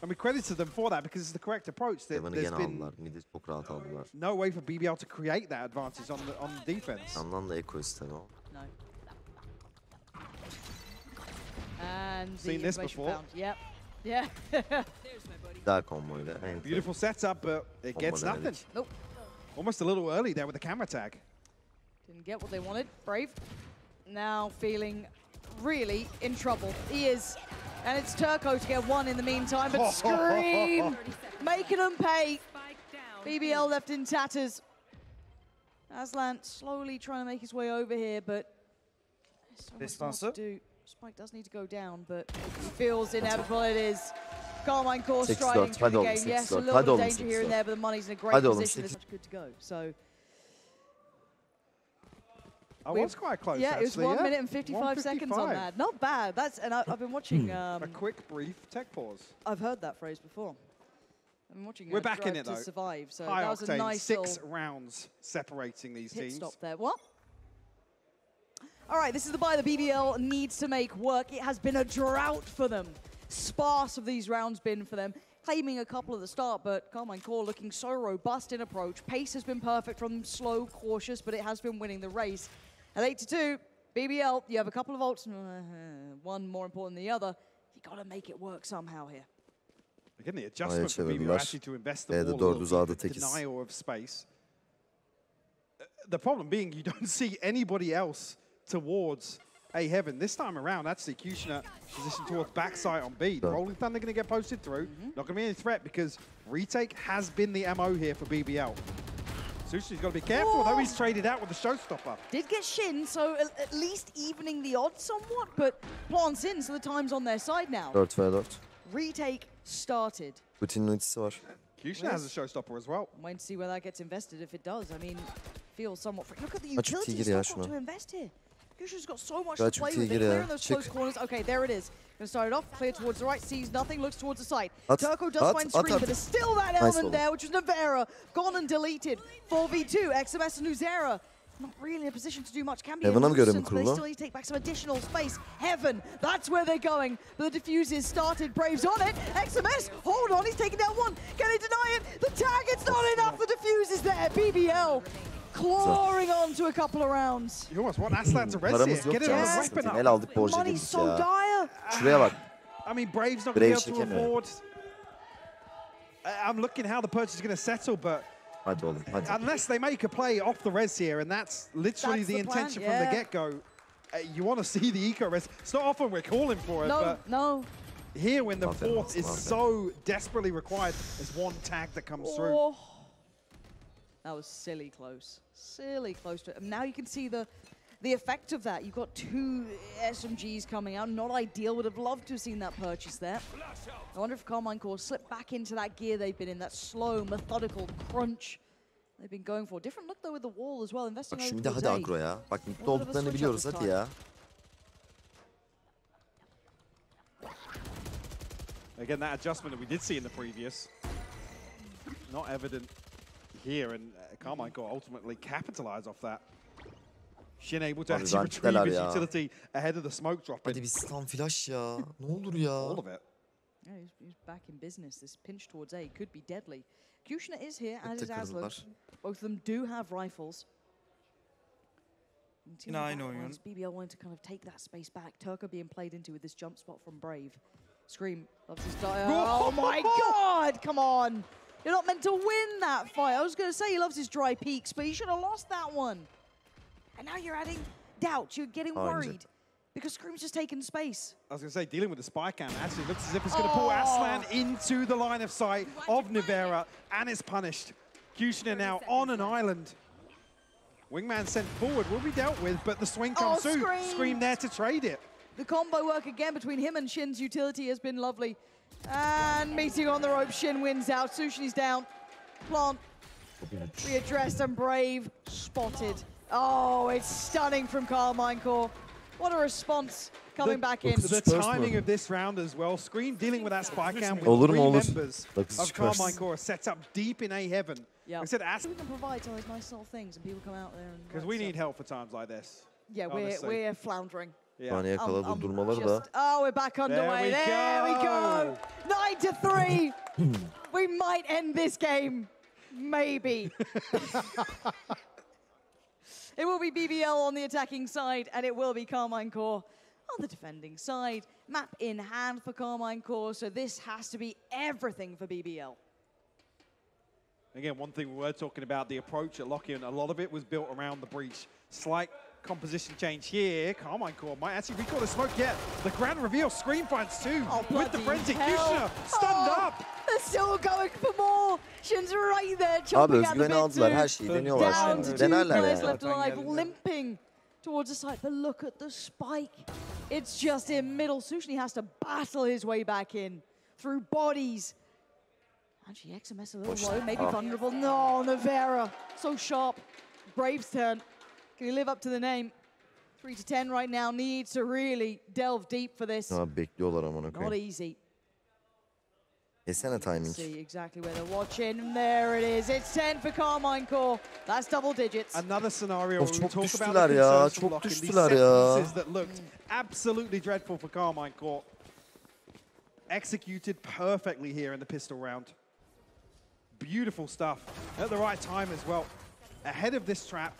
[SPEAKER 2] And we credit them for that because it's the correct approach. There's been no way for BBL to create that advantage on the defense.
[SPEAKER 3] No. And
[SPEAKER 2] seen this before.
[SPEAKER 3] Found. Yep. Yeah.
[SPEAKER 2] Beautiful setup, but it gets nothing.
[SPEAKER 3] Nope.
[SPEAKER 2] Almost a little early there with the camera tag.
[SPEAKER 3] Didn't get what they wanted. Brave. Now feeling really in trouble. He is. And it's Turco to get 1 in the meantime, but Scream making them pay. BBL left in tatters. Aslan slowly trying to make his way over here, but there's so much more to do. Spike does need to go down, but he feels inevitable. It is. Karmine core striding through the game. Yes, a little bit of danger here and there, but the money's in a great position. It's good to go. So.
[SPEAKER 2] I was quite close.
[SPEAKER 3] Yeah, it was 1 minute and 55 seconds on that. Not bad. That's I've been watching.
[SPEAKER 2] A quick, brief tech pause.
[SPEAKER 3] I've heard that phrase before. I've been watching.
[SPEAKER 2] We're back in it though.
[SPEAKER 3] Survive. So
[SPEAKER 2] high
[SPEAKER 3] that was
[SPEAKER 2] octane,
[SPEAKER 3] a nice
[SPEAKER 2] 6 rounds separating these teams.
[SPEAKER 3] Stop there. What? All right, this is the buy the BBL needs to make work. It has been a drought for them. Sparse have these rounds been for them. Claiming a couple at the start, but Karmine core looking so robust in approach. Pace has been perfect from them, slow, cautious, but it has been winning the race. At 8-2, BBL, you have a couple of ults, one more important than the other. You got to make it work somehow here.
[SPEAKER 2] Again, the adjustment for BBL actually to invest the ball in denial of space. The problem being you don't see anybody else towards A Heaven. This time around, actually, Kushner positioned towards backside on B. Rolling Thunder going to get posted through. Not going to be any threat because retake has been the MO here for BBL. Sushi's got to be careful, though he's traded out with the Showstopper.
[SPEAKER 3] Did get Shin, so at least evening the odds somewhat, but plants in, so the time's on their side now.
[SPEAKER 4] 4v4.
[SPEAKER 3] Retake started.
[SPEAKER 4] Kushner
[SPEAKER 2] has a Showstopper as well.
[SPEAKER 3] I'm waiting to see where that gets invested if it does. I mean, feels somewhat free. Look at the utility he's got to invest here. Kushner's got so much to play with. They're clearing those close corners. Okay, there it is. Gonna start it off, clear towards the right, sees nothing, looks towards the side.
[SPEAKER 4] At,
[SPEAKER 3] Turco does find Scream, but there's still that element there, which was Nevera, gone and deleted. 4v2, XMS and Uzera. Not really in a position to do much. Can be a nuisance, but they still need to take back some additional space. Heaven, that's where they're going. But the diffuse is started. Braves on it. XMS, hold on, he's taking down one. Can he deny it? The tag, it's not enough. The diffuse is there. BBL clawing on to a couple of rounds.
[SPEAKER 2] You almost want Aslan to res here. Get it on the weapon up.
[SPEAKER 4] El aldık borcu
[SPEAKER 3] Money's so dire.
[SPEAKER 4] Şuraya bak.
[SPEAKER 2] I mean, Brave's not going to be able to afford. I'm looking how the purchase is going to settle, but
[SPEAKER 4] Hadi oğlum, hadi.
[SPEAKER 2] unless they make a play off the res here, and that's literally the intention from the get-go, you want to see the eco res. It's not often we're calling for it, but here when the fourth is so desperately required, there's one tag that comes through.
[SPEAKER 3] That was silly close. Silly close to it. And now you can see the effect of that. You've got 2 SMGs coming out. Not ideal. Would have loved to have seen that purchase there. I wonder if Karmine Corp slipped back into that gear they've been in, that slow, methodical crunch they've been going for. Different look though with the wall as well. Investing
[SPEAKER 4] Bak şimdi hadi agro ya. Bak mutlu olduklarını biliyoruz, hadi ya.
[SPEAKER 2] Again, that adjustment that we did see in the previous, not evident here, and Karmine Corp ultimately capitalize off that. Shin able to actually retrieve his utility ahead of the smoke dropping.
[SPEAKER 4] Hadi bir stun flash ya. Ne olur ya.
[SPEAKER 2] All of it.
[SPEAKER 3] Yeah, he's back in business. This pinch towards A could be deadly. Kushner is here, as is Aslan. Both of them do have rifles. BBL wanting to kind of take that space back. Turco being played into with this jump spot from Brave. Scream loves his dire. Oh my god! Come on! You're not meant to win that fight. I was going to say he loves his dry peaks, but he should have lost that one. And now you're adding doubts. You're getting worried because Scream's just taking space.
[SPEAKER 2] I was going to say, dealing with the spy cam actually looks as if it's going to pull Aslan into the line of sight of Nevera, and it's punished. Kushner now on an island. Wingman sent forward, will be dealt with, but the swing comes through. Scream there to trade it.
[SPEAKER 3] The combo work again between him and Shin's utility has been lovely. And meeting on the rope, Shin wins out. Sushi's down. Plant readdressed and Brave spotted. Oh, it's stunning from Karmine Corp. What a response coming back in.
[SPEAKER 2] The timing of this round as well. Scream dealing with that spy cam with 3 members of Karmine Corp set up deep in A heaven.
[SPEAKER 3] Yeah,
[SPEAKER 2] we said
[SPEAKER 3] we can provide some of those nice little things and people come out there and...
[SPEAKER 2] Because we need help for times like this.
[SPEAKER 3] Yeah, we're floundering.
[SPEAKER 4] Saniye kala durdurmaları da.
[SPEAKER 3] Oh, we're back underway. There we go. 9-3. We might end this game. Maybe. It will be BBL on the attacking side, and it will be Karmine Corp on the defending side. Map in hand for Karmine Corp, so this has to be everything for BBL.
[SPEAKER 2] Again, one thing we were talking about, the approach at Locky, and a lot of it was built around the breach. Slight composition change here. Karmine Corp might actually recall the smoke yet. The grand reveal, Scream finds 2 with the frenzy. Kushner stunned up.
[SPEAKER 3] They're still going for more. Shin's right there, chopping at the bit too.
[SPEAKER 4] Her şeyi deniyorlar
[SPEAKER 3] Down
[SPEAKER 4] şu
[SPEAKER 3] to 2
[SPEAKER 4] Denerler
[SPEAKER 3] players
[SPEAKER 4] yani.
[SPEAKER 3] left alive, limping towards the side. But look at the spike. It's just in middle. Sushni has to battle his way back in through bodies. Actually, XMS a little low, maybe vulnerable. No, Nevera, so sharp. Brave's turn. Can he live up to the name? 3-10 right now. Needs to really delve deep for this.
[SPEAKER 4] Bekliyorlar amına koyayım.
[SPEAKER 3] Not easy.
[SPEAKER 4] Yesene timing.
[SPEAKER 3] See exactly where they're watching. And there it is. It's 10 for Karmine Corp. That's double digits.
[SPEAKER 2] Another scenario where we
[SPEAKER 4] çok
[SPEAKER 2] talk
[SPEAKER 4] düştüler
[SPEAKER 2] about the
[SPEAKER 4] ya.
[SPEAKER 2] concerns from
[SPEAKER 4] Çok
[SPEAKER 2] Lock in these
[SPEAKER 4] düştüler
[SPEAKER 2] set
[SPEAKER 4] ya.
[SPEAKER 2] pieces that looked absolutely dreadful for Karmine Corp. Executed perfectly here in the pistol round. Beautiful stuff at the right time as well. Ahead of this trap.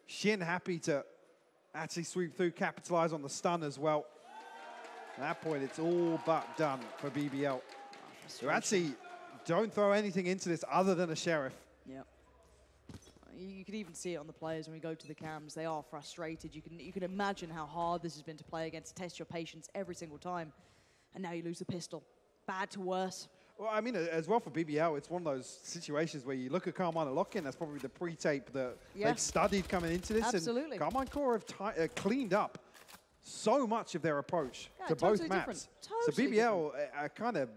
[SPEAKER 2] Shin happy to actually sweep through, capitalize on the stun as well. At that point, it's all but done for BBL. So actually don't throw anything into this other than a sheriff.
[SPEAKER 3] Yeah. You can even see it on the players when we go to the cams. They are frustrated. You can imagine how hard this has been to play against, test your patience every single time. And now you lose the pistol. Bad to worse.
[SPEAKER 2] Well, I mean, as well for BBL, it's one of those situations where you look at Karmine and Lock-in, that's probably the pre-tape that they've studied coming into this.
[SPEAKER 3] Absolutely.
[SPEAKER 2] And Karmine Corp have cleaned up so much of their approach to both maps. So BBL are kind of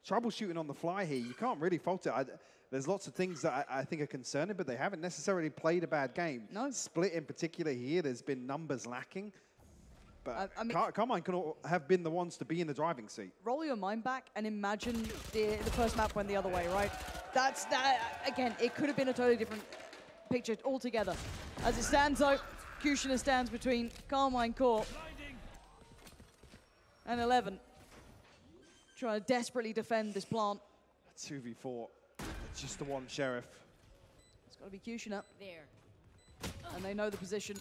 [SPEAKER 2] troubleshooting on the fly here. You can't really fault it. There's lots of things that I think are concerning, but they haven't necessarily played a bad game.
[SPEAKER 3] No.
[SPEAKER 2] Split in particular here, there's been numbers lacking. But
[SPEAKER 3] I mean,
[SPEAKER 2] Karmine could have been the ones to be in the driving seat.
[SPEAKER 3] Roll your mind back and imagine the first map went the other way, right? Again, it could have been a totally different picture altogether. As it stands though, Kushner stands between Karmine Corp and 11. Trying to desperately defend this plant.
[SPEAKER 2] 2v4, it's just the one sheriff.
[SPEAKER 3] It's got to be Kushner. And they know the position.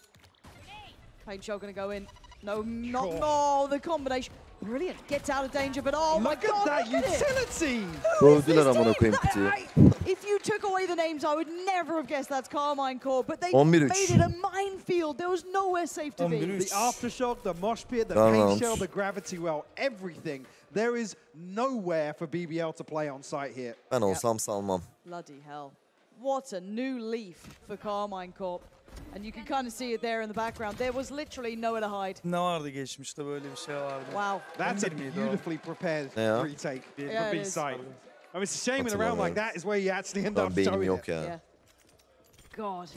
[SPEAKER 3] Paint shell going to go in. No, no, the combination. Brilliant. Gets out of danger, but oh my God,
[SPEAKER 2] look at that utility!
[SPEAKER 4] Öldüler amına koyayım pitiyi.
[SPEAKER 3] If you took away the names, I would never have guessed that's Karmine Corp, but they
[SPEAKER 4] 11-3.
[SPEAKER 3] made it a minefield. There was nowhere safe to be.
[SPEAKER 2] The aftershock, the mosh pit, the paint shell, the gravity well, everything. There is nowhere for BBL to play on site here.
[SPEAKER 4] Ben olsam salmam.
[SPEAKER 3] Bloody hell. What a new leaf for Karmine Corp. And you can kind of see it there in the background. There was literally nowhere to hide.
[SPEAKER 1] Ne vardı geçmişte böyle bir şey vardı.
[SPEAKER 3] Wow.
[SPEAKER 2] That's a beautifully prepared retake for B-side. I mean, it's a shame in a round like that is where you actually end up showing it.
[SPEAKER 3] Yeah. God.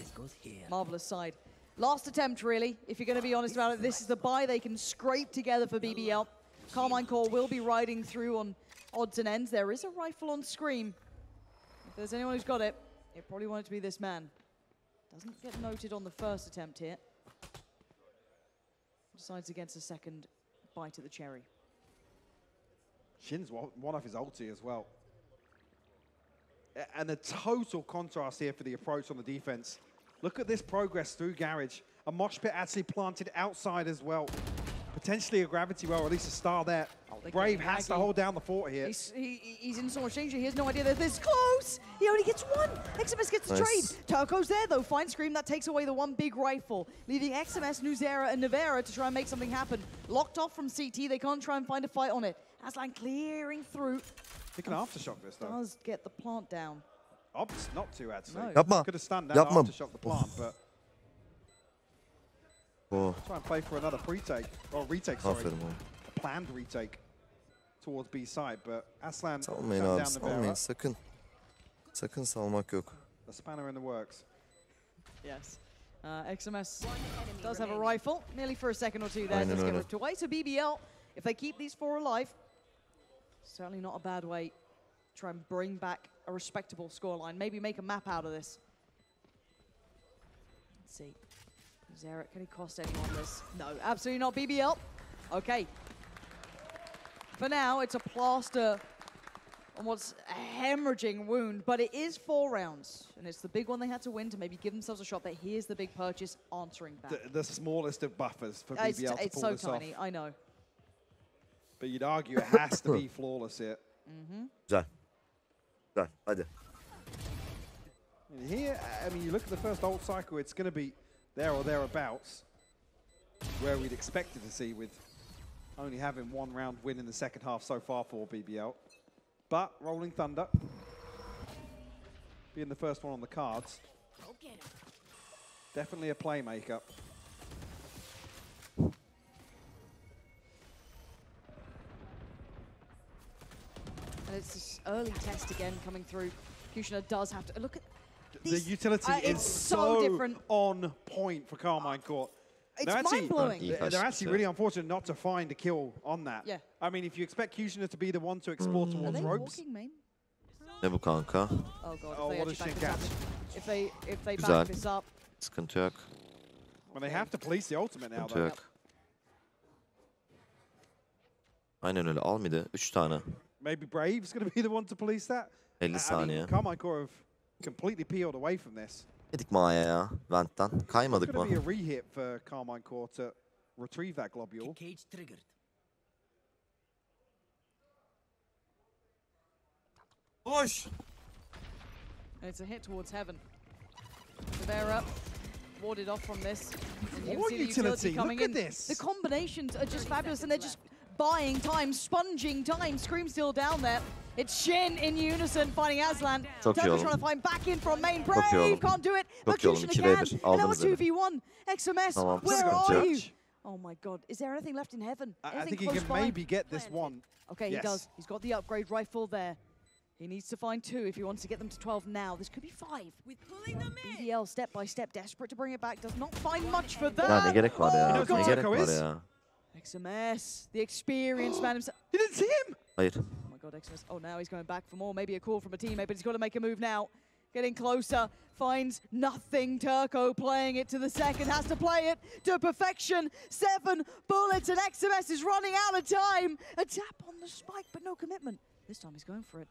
[SPEAKER 3] Marvelous side. Last attempt, really. If you're going to be honest about it, this is the buy they can scrape together for BBL. Karmine Corp will be riding through on odds and ends. There is a rifle on screen. If there's anyone who's got it, it probably wanted to be this man. Doesn't get noted on the first attempt here. Decides against a second bite of the cherry.
[SPEAKER 2] Shin's one off his ulti as well. And a total contrast here for the approach on the defense. Look at this progress through Garage. A mosh pit actually planted outside as well. Potentially a gravity well, or at least a star there. Brave has to hold down the fort here.
[SPEAKER 3] He's in so much danger. He has no idea that this close. He only gets one. XMS gets the trade. Turco's there though. Fine Scream. That takes away the one big rifle, leaving XMS, Nuzera, and Nevera to try and make something happen. Locked off from CT. They can't try and find a fight on it. Aslan clearing through.
[SPEAKER 2] He can aftershock this though.
[SPEAKER 3] Does get the plant down.
[SPEAKER 2] Opts not to actually.
[SPEAKER 3] No.
[SPEAKER 4] Yapma.
[SPEAKER 2] Could have stunned down aftershock the plant, but.
[SPEAKER 4] Oh.
[SPEAKER 2] Try and play for another pre-take, or retake, sorry. A planned retake towards B side, but Aslan
[SPEAKER 4] Salmayın abi, salmayın sakın. Sakın salmak yok.
[SPEAKER 2] The spanner in the works.
[SPEAKER 3] Yes. XMS does have a rifle, nearly for a second or two there. Let's get ripped away. So BBL, if they keep these four alive, certainly not a bad way to try and bring back a respectable scoreline. Maybe make a map out of this. Let's see. Zarek, can he cost anyone this? No, absolutely not. BBL. Okay. For now, it's a plaster on what's a hemorrhaging wound, but it is 4 rounds, and it's the big one they had to win to maybe give themselves a shot. But here's the big purchase answering back.
[SPEAKER 2] The smallest of buffers for BBL to pull
[SPEAKER 3] it's so
[SPEAKER 2] this
[SPEAKER 3] tiny,
[SPEAKER 2] off.
[SPEAKER 3] I know.
[SPEAKER 2] But you'd argue it has to be flawless here.
[SPEAKER 4] Güzel. Güzel, hadi.
[SPEAKER 2] And here, I mean, you look at the first ult cycle, it's going to be there or thereabouts where we'd expected to see, with only having 1 round win in the second half so far for BBL. But Rolling Thunder being the first one on the cards, definitely a playmaker.
[SPEAKER 3] And it's this early test again coming through. Kushner does have to look at
[SPEAKER 2] the utility is so different, on point for Karmine Corp.
[SPEAKER 3] It's mind-blowing.
[SPEAKER 2] They're actually really unfortunate not to find a kill on that.
[SPEAKER 3] Yeah.
[SPEAKER 2] I mean, if you expect Kushner to be the one to explore towards ropes.
[SPEAKER 3] Walking, main?
[SPEAKER 4] Ne bu kanka?
[SPEAKER 3] Oh god,
[SPEAKER 2] oh, what a shit catch.
[SPEAKER 3] If they back this up.
[SPEAKER 4] Sıkıntı yok.
[SPEAKER 2] Well, they have to police the ultimate now,
[SPEAKER 4] Sıkıntı
[SPEAKER 2] though.
[SPEAKER 4] yok. Aynen öyle. Al mıydı? 3 tane.
[SPEAKER 2] Maybe Brave's going to be the one to police that.
[SPEAKER 4] 50 saniye.
[SPEAKER 2] Karmine Corp have completely peeled away from this.
[SPEAKER 4] Yedik mi A'ya ya? Vent'ten. Kaymadık
[SPEAKER 2] It's
[SPEAKER 4] mı?
[SPEAKER 2] going to be a re-hit for Karmine Corp to retrieve that globule.
[SPEAKER 5] Cage triggered.
[SPEAKER 1] Push!
[SPEAKER 3] It's a hit towards heaven. So they're up, warded off from this. And you can
[SPEAKER 2] More
[SPEAKER 3] see the
[SPEAKER 2] utility.
[SPEAKER 3] coming
[SPEAKER 2] Look at
[SPEAKER 3] in.
[SPEAKER 2] this.
[SPEAKER 3] The combinations are just fabulous, and they're just buying time, sponging time. Scream still down there. It's Shin in unison fighting Aslan. Turco's trying to find back in from main. Brave can't do it, but Kushner can. And now it's 2v1. XMS, where are you? Oh my god, is there anything left in heaven?
[SPEAKER 2] I think he can maybe get this one.
[SPEAKER 3] Okay, he does. He's got the upgrade rifle there. He needs to find 2 if he wants to get them to 12 now. This could be 5.
[SPEAKER 5] With pulling them in.
[SPEAKER 3] BBL step by step, desperate to bring it back. Does not find much for that.
[SPEAKER 4] Ya ne gerek var ya?
[SPEAKER 2] Oh,
[SPEAKER 4] Ne gerek
[SPEAKER 2] Turco
[SPEAKER 4] var
[SPEAKER 2] is.
[SPEAKER 4] ya?
[SPEAKER 3] XMS, the experienced man himself.
[SPEAKER 2] You didn't see him?
[SPEAKER 4] Hayır.
[SPEAKER 3] Oh my God, XMS. Oh, now he's going back for more. Maybe a call from a teammate, but he's got to make a move now. Getting closer, finds nothing. Turco playing it to the second, has to play it to perfection. 7 bullets, and XMS is running out of time. A tap on the spike, but no commitment. This time he's going for it.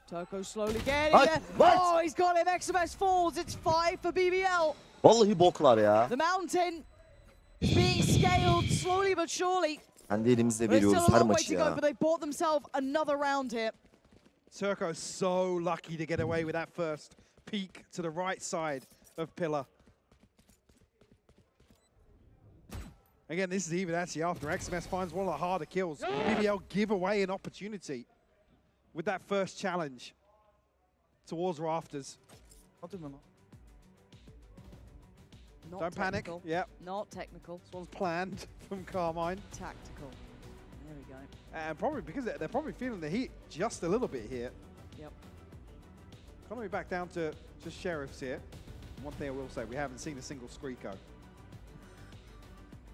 [SPEAKER 3] Turco slowly getting there. Oh, he's got him. XMS falls. It's 5 for BBL.
[SPEAKER 4] Vallahi boklar ya.
[SPEAKER 3] The mountain is being scaled slowly but surely.
[SPEAKER 4] Kendi elimizle
[SPEAKER 3] There's still
[SPEAKER 4] veriyoruz
[SPEAKER 3] a
[SPEAKER 4] her
[SPEAKER 3] long way
[SPEAKER 4] maçı
[SPEAKER 3] to go,
[SPEAKER 4] ya.
[SPEAKER 3] but they bought themselves another round here.
[SPEAKER 2] Turco's so lucky to get away with that first peek to the right side of Pillar. Again, this is even actually after XMS finds one of the harder kills. BBL give away an opportunity with that first challenge towards Rafters.
[SPEAKER 3] Not
[SPEAKER 2] Don't panic.
[SPEAKER 3] technical.
[SPEAKER 2] Yep.
[SPEAKER 3] Not technical.
[SPEAKER 2] This one's planned from Karmine.
[SPEAKER 3] Tactical. There we go.
[SPEAKER 2] And probably because they're probably feeling the heat just a little bit here.
[SPEAKER 3] Yep.
[SPEAKER 2] Coming back down to just Sheriffs here. One thing I will say, we haven't seen a single Screeko.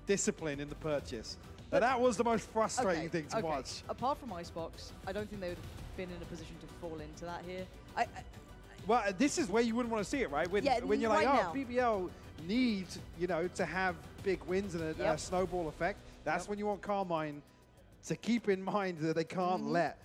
[SPEAKER 2] Discipline in the purchase. Now, that was the most frustrating thing to watch.
[SPEAKER 3] Apart from Icebox, I don't think they would have been in a position to fall into that here.
[SPEAKER 2] Well, this is where you wouldn't want to see it, right? When you're like,
[SPEAKER 3] right
[SPEAKER 2] oh, BBL needs, you know, to have big wins and a snowball effect. That's when you want Karmine to keep in mind that they can't let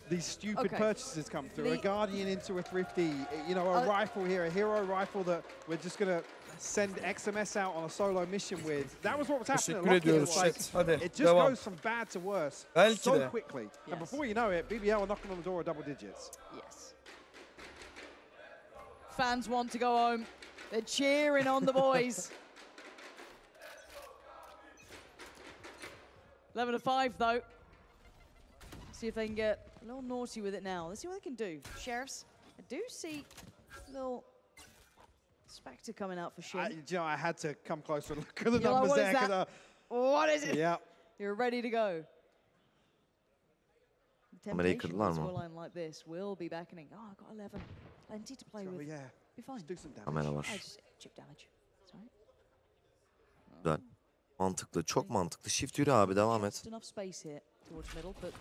[SPEAKER 2] these stupid purchases come through. A Guardian into a Thrifty, you know, a rifle here, a hero rifle that we're just going to send XMS out on a solo mission with. That was what was happening at Lockheed. It just goes from bad to worse so quickly. And before you know it, BBL are knocking on the door of double digits.
[SPEAKER 3] Yes. Fans want to go home. They're cheering on the boys. 11-5 though. See if they can get a little naughty with it now. Let's see what they can do. Sheriffs, I do see a little Spectre coming out for Shin.
[SPEAKER 2] You know, I had to come closer and look at the numbers there.
[SPEAKER 3] What is it?
[SPEAKER 2] Yeah.
[SPEAKER 3] You're ready to go.
[SPEAKER 4] Kamerayı kırdılar mı?
[SPEAKER 3] Scoreline like this will be beckoning. Oh, I've got 11. Plenty to play with.
[SPEAKER 2] Yeah.
[SPEAKER 3] Be fine.
[SPEAKER 2] Do some damage.
[SPEAKER 4] Kamera var.
[SPEAKER 3] Chip damage. Sorry.
[SPEAKER 4] Güzel. Mantıklı, çok mantıklı. Shift yürü abi, devam et.
[SPEAKER 3] Enough space here towards middle, but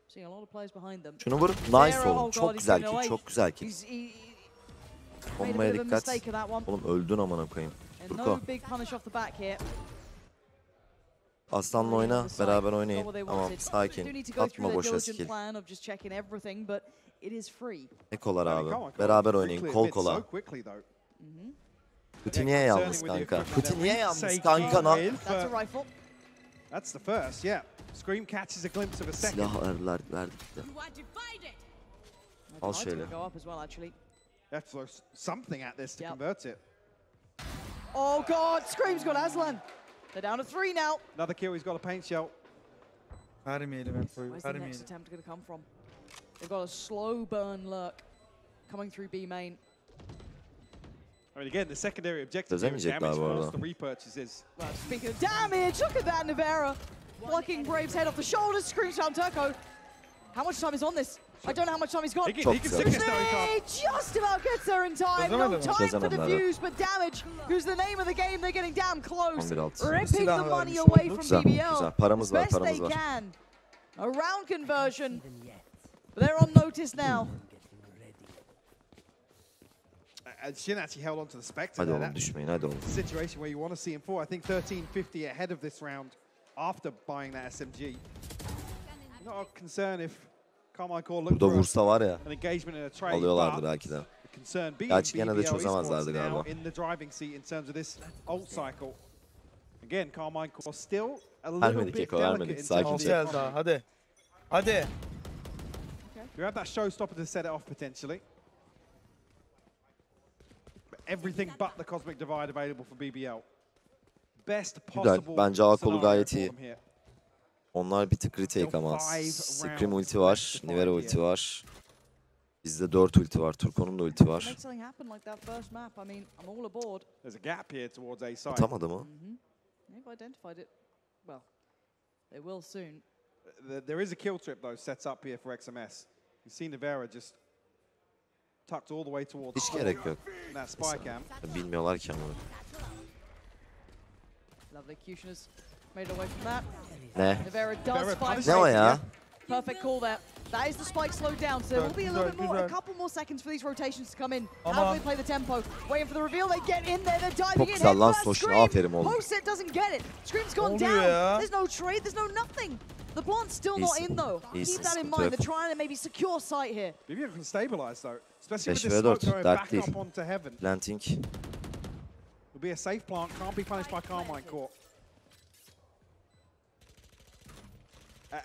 [SPEAKER 3] seeing a lot of players behind them.
[SPEAKER 4] Şunu vur. Nice oğlum. Çok güzel kill, çok güzel kill. Olmaya dikkat. Oğlum öldün amına koyayım. Turko. Aslan'la oyna, beraber oynayın. Tamam, sakin. Atma boşa skill. Ekolar abi. Beraber oynayın, kol kola. Kuti niye yalnız kanka? Kuti niye yalnız kanka?
[SPEAKER 2] That's the first, yeah. Scream catches a glimpse of a second.
[SPEAKER 4] Silah verdik de. Al şöyle.
[SPEAKER 2] Have to throw something at this to convert it.
[SPEAKER 3] Oh God, Scream's got Aslan. They're down to 3 now.
[SPEAKER 2] Another kill, he's got a paint shell.
[SPEAKER 3] Where's the next attempt going to come from? They've got a slow burn lurk coming through B main.
[SPEAKER 2] I mean, again, the secondary objective here is damage force the repurchases.
[SPEAKER 3] Well, speaking of damage, look at that, Navera. Blocking Brave's head off the shoulders, screams down Turco. How much time is on this? I don't know how much time he's got.
[SPEAKER 2] He can sickness now, he can't.
[SPEAKER 3] Just about gets there in time. No time for defuse, but damage. Who's the name of the game? They're getting damn close. Ripping the money away from BBL.
[SPEAKER 4] Paramız var,
[SPEAKER 3] Best they can. A round conversion. But they're on notice now.
[SPEAKER 2] And Shin actually held on to the Spectre.
[SPEAKER 4] Hadi oğlum düşmeyin, hadi oğlum.
[SPEAKER 2] Situation where you want to see him fall. I think 1350 ahead of this round after buying that SMG. Not a concern if Karmine Corp looked for an engagement in a trade.
[SPEAKER 4] Alıyorlardı belki de. Gerçi gene de çözemezlerdi galiba.
[SPEAKER 2] In the driving seat in terms of this ult cycle. Again, Karmine Corp still a little bit delicate in terms of
[SPEAKER 1] Hadi. Hadi.
[SPEAKER 2] You have that showstopper to set it off potentially. But everything but the Cosmic Divide available for BBL. Best possible.
[SPEAKER 4] Bence A kolu gayet iyi. Onlar bir tık retake ama. Scream ulti var, Nivera ulti var. Bizde 4 ulti var, Turko'nun da ulti var. Atamadı mı?
[SPEAKER 2] There is a kill trip though set up here for XMS. You see Nivera just tucked all the way towards.
[SPEAKER 4] Hiç gerek yok.
[SPEAKER 2] That spy cam.
[SPEAKER 4] Bilmiyorlar ki ama.
[SPEAKER 3] Lovely. Kushner's made away from that.
[SPEAKER 4] Ne?
[SPEAKER 3] Nivera does find
[SPEAKER 4] Ne o ya?
[SPEAKER 3] perfect call there. That is the spike slowed down, so there will be a little bit more, a couple more seconds for these rotations to come in. How do they play the tempo? Waiting for the reveal, they get in there, they're diving in.
[SPEAKER 4] Çok güzel lan
[SPEAKER 3] Head first,
[SPEAKER 4] Soşin,
[SPEAKER 3] Scream.
[SPEAKER 4] aferin oğlum.
[SPEAKER 3] Post-it doesn't get it. Scream's gone down. There's no trade, there's no nothing. The plant's still not in though. Keep that in mind. They're trying to maybe secure sight here.
[SPEAKER 2] BBL can stabilize though, especially with
[SPEAKER 4] 5
[SPEAKER 2] this
[SPEAKER 4] ve
[SPEAKER 2] smoke
[SPEAKER 4] 4,
[SPEAKER 2] going
[SPEAKER 4] dert
[SPEAKER 2] back
[SPEAKER 4] değil.
[SPEAKER 2] up onto heaven.
[SPEAKER 4] Planting.
[SPEAKER 2] Will be a safe plant, can't be punished by Karmine Corp.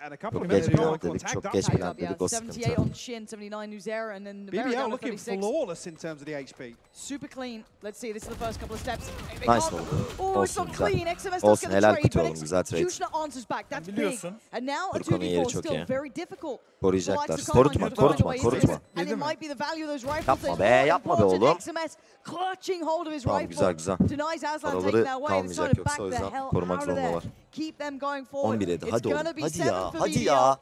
[SPEAKER 2] And a couple of
[SPEAKER 4] Çok geç
[SPEAKER 2] minutes Karmine
[SPEAKER 4] dedik,
[SPEAKER 2] Corp
[SPEAKER 4] çok
[SPEAKER 2] tagged
[SPEAKER 4] geç
[SPEAKER 2] up.
[SPEAKER 4] dedik, o
[SPEAKER 3] 78
[SPEAKER 4] sıkıntı.
[SPEAKER 3] on Shin, 79 Uzera, and then Nivera
[SPEAKER 2] BBL
[SPEAKER 3] down to
[SPEAKER 2] looking
[SPEAKER 3] 36.
[SPEAKER 2] flawless in terms of the HP.
[SPEAKER 3] Super clean. Let's see, this is the first couple of steps.
[SPEAKER 4] Nice oldu.
[SPEAKER 3] Oh, it's
[SPEAKER 4] Olsun,
[SPEAKER 3] not
[SPEAKER 4] güzel.
[SPEAKER 3] clean. XMS does
[SPEAKER 4] Olsun,
[SPEAKER 3] get the
[SPEAKER 4] helal
[SPEAKER 3] trade,
[SPEAKER 4] kutu
[SPEAKER 3] but
[SPEAKER 4] oğlum, güzel trade.
[SPEAKER 3] Kushner answers back. That's big.
[SPEAKER 1] Biliyorsun.
[SPEAKER 3] And now a
[SPEAKER 4] Turkan'ın yeri
[SPEAKER 3] 2v4
[SPEAKER 4] çok
[SPEAKER 3] still
[SPEAKER 4] iyi.
[SPEAKER 3] very difficult.
[SPEAKER 4] Koruyacaklar.
[SPEAKER 3] The likes of
[SPEAKER 4] Korutma,
[SPEAKER 3] Karmine can find a way into
[SPEAKER 4] korutma.
[SPEAKER 3] this. And it might be the value of those rifles.
[SPEAKER 4] Yapma
[SPEAKER 3] It's
[SPEAKER 4] be,
[SPEAKER 3] more
[SPEAKER 4] yapma be
[SPEAKER 3] important.
[SPEAKER 4] oğlum.
[SPEAKER 3] XMS clutching hold of his
[SPEAKER 4] Tamam,
[SPEAKER 3] rifle.
[SPEAKER 4] güzel, güzel.
[SPEAKER 3] Denies Aslan
[SPEAKER 4] Paraları
[SPEAKER 3] taking that way. It's trying
[SPEAKER 4] kalmayacak,
[SPEAKER 3] to
[SPEAKER 4] yoksa
[SPEAKER 3] back
[SPEAKER 4] o
[SPEAKER 3] the
[SPEAKER 4] yüzden
[SPEAKER 3] hell
[SPEAKER 4] korumak
[SPEAKER 3] out of there.
[SPEAKER 4] zorundalar.
[SPEAKER 3] Keep them going forward.
[SPEAKER 4] 11 yedi,
[SPEAKER 3] It's
[SPEAKER 4] hadi
[SPEAKER 3] gonna
[SPEAKER 4] oğlum.
[SPEAKER 3] be
[SPEAKER 4] Hadi
[SPEAKER 3] 7
[SPEAKER 4] ya,
[SPEAKER 3] for
[SPEAKER 4] hadi
[SPEAKER 3] BBL.
[SPEAKER 4] ya.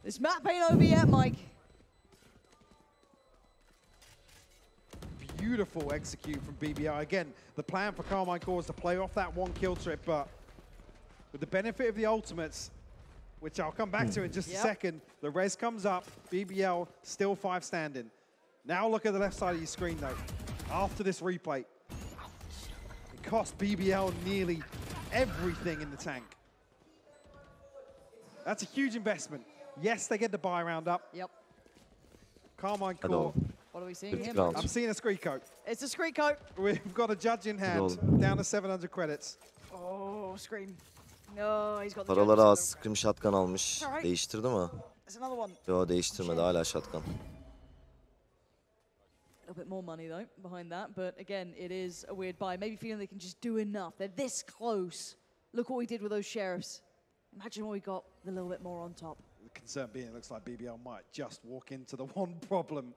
[SPEAKER 3] This map ain't over yet, Mike.
[SPEAKER 2] Beautiful execute from BBL. Again, the plan for Karmine Corp is to play off that one kill trip, but with the benefit of the ultimates, which I'll come back to in just a second, the res comes up, BBL still 5 standing. Now look at the left side of your screen though. After this replay, it cost BBL nearly everything in the tank. That's a huge investment. Yes, they get the buy round up.
[SPEAKER 3] Yep.
[SPEAKER 2] Karmine
[SPEAKER 4] Hadi
[SPEAKER 2] Corp.
[SPEAKER 4] oğlum.
[SPEAKER 3] What are we seeing here?
[SPEAKER 4] round.
[SPEAKER 2] I'm seeing a Screeco.
[SPEAKER 3] It's a screen coat.
[SPEAKER 2] We've got a judge in hand, down to 700 credits.
[SPEAKER 3] Oh, Scream. No, he's got the
[SPEAKER 4] Paraları
[SPEAKER 3] jump.
[SPEAKER 4] az, scrim shotgun almış. Değiştirdi mi?
[SPEAKER 3] There's another one.
[SPEAKER 4] Yo, değiştirmedi, hala shotgun.
[SPEAKER 3] A little bit more money though behind that, but again, it is a weird buy. Maybe feeling they can just do enough. They're this close. Look what we did with those sheriffs. Imagine what we got with a little bit more on top.
[SPEAKER 2] The concern being, it looks like BBL might just walk into the one problem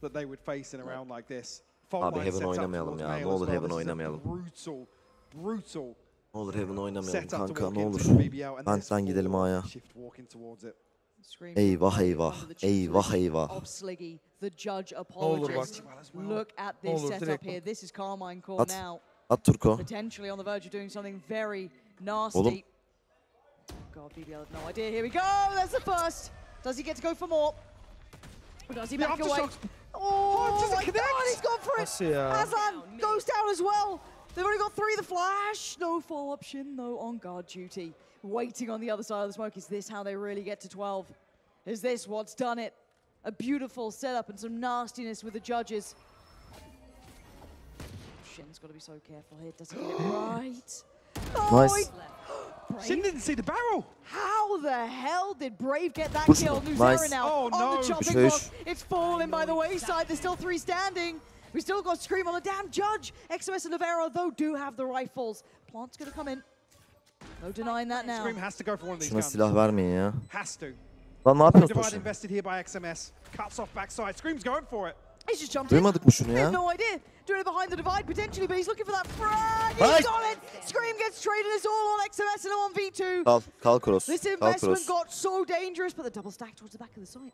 [SPEAKER 2] that they would face in a round like this.
[SPEAKER 4] Abi Heaven oynamayalım ya. Ne olur Heaven oynamayalım.
[SPEAKER 2] Brutal.
[SPEAKER 4] Ne olur Heaven oynamayalım
[SPEAKER 2] setup to
[SPEAKER 4] kanka,
[SPEAKER 2] walk
[SPEAKER 4] ne
[SPEAKER 2] into
[SPEAKER 4] olur.
[SPEAKER 2] for BBL, and there's
[SPEAKER 4] Benden gidelim
[SPEAKER 2] four
[SPEAKER 4] A'ya.
[SPEAKER 2] shift walking towards it.
[SPEAKER 4] Eyvah eyvah. Eyvah eyvah.
[SPEAKER 3] Of Sliggy, the judge
[SPEAKER 1] olur
[SPEAKER 3] apologist. Look at this
[SPEAKER 1] olur,
[SPEAKER 3] setup
[SPEAKER 1] direkt
[SPEAKER 3] here. This is Karmine Corp
[SPEAKER 4] At.
[SPEAKER 3] now.
[SPEAKER 4] At Turko.
[SPEAKER 3] Potentially on the verge of doing something very nasty.
[SPEAKER 4] Oğlum.
[SPEAKER 3] God, BBL has no idea. Here we go. There's the first. Does he get to go for more? Or does he
[SPEAKER 2] The
[SPEAKER 3] back away?
[SPEAKER 2] aftershocks.
[SPEAKER 3] Oh,
[SPEAKER 2] does it
[SPEAKER 3] my
[SPEAKER 2] connect?
[SPEAKER 3] God, he's gone for it.
[SPEAKER 1] Nasıl ya?
[SPEAKER 3] Aslan goes down as well. They've only got 3. The flash. No follow-up. Shin, though, on guard duty. Waiting on the other side of the smoke. Is this how they really get to 12? Is this what's done it? A beautiful setup and some nastiness with the judges. Shin's got to be so careful here. Does he get it right? Oh,
[SPEAKER 4] Nice.
[SPEAKER 2] Shin didn't see the barrel.
[SPEAKER 3] How the hell did Brave get that
[SPEAKER 4] Push
[SPEAKER 3] kill?
[SPEAKER 4] him.
[SPEAKER 3] Nuzera
[SPEAKER 4] Nice.
[SPEAKER 3] now
[SPEAKER 2] Oh,
[SPEAKER 3] on
[SPEAKER 2] no.
[SPEAKER 3] the chopping
[SPEAKER 4] Push.
[SPEAKER 3] block. It's fallen by the wayside. There's still 3 standing. We still got Scream on the damn judge. XMS and Nivera, though, do have the rifles. Plant's going to come in. No denying that now.
[SPEAKER 2] Scream has to go for one of these
[SPEAKER 4] Şuna
[SPEAKER 2] guns.
[SPEAKER 4] silah vermeyin ya.
[SPEAKER 2] Has to.
[SPEAKER 4] Lan ne yapıyorsun
[SPEAKER 2] Divide
[SPEAKER 4] Soşin?
[SPEAKER 2] invested here by XMS. Cuts off backside. Scream's going for it.
[SPEAKER 3] He's just jumped in.
[SPEAKER 4] Duymadık mı şunu
[SPEAKER 3] He had
[SPEAKER 4] ya?
[SPEAKER 3] no idea. Doing it behind the divide potentially, but he's looking for that frag.
[SPEAKER 4] Nice.
[SPEAKER 3] He's got it. Scream gets traded. It's all on XMS and on V2.
[SPEAKER 4] Kal cross.
[SPEAKER 3] This
[SPEAKER 4] Kal
[SPEAKER 3] investment
[SPEAKER 4] cross.
[SPEAKER 3] got so dangerous, but the double stack towards the back of the site.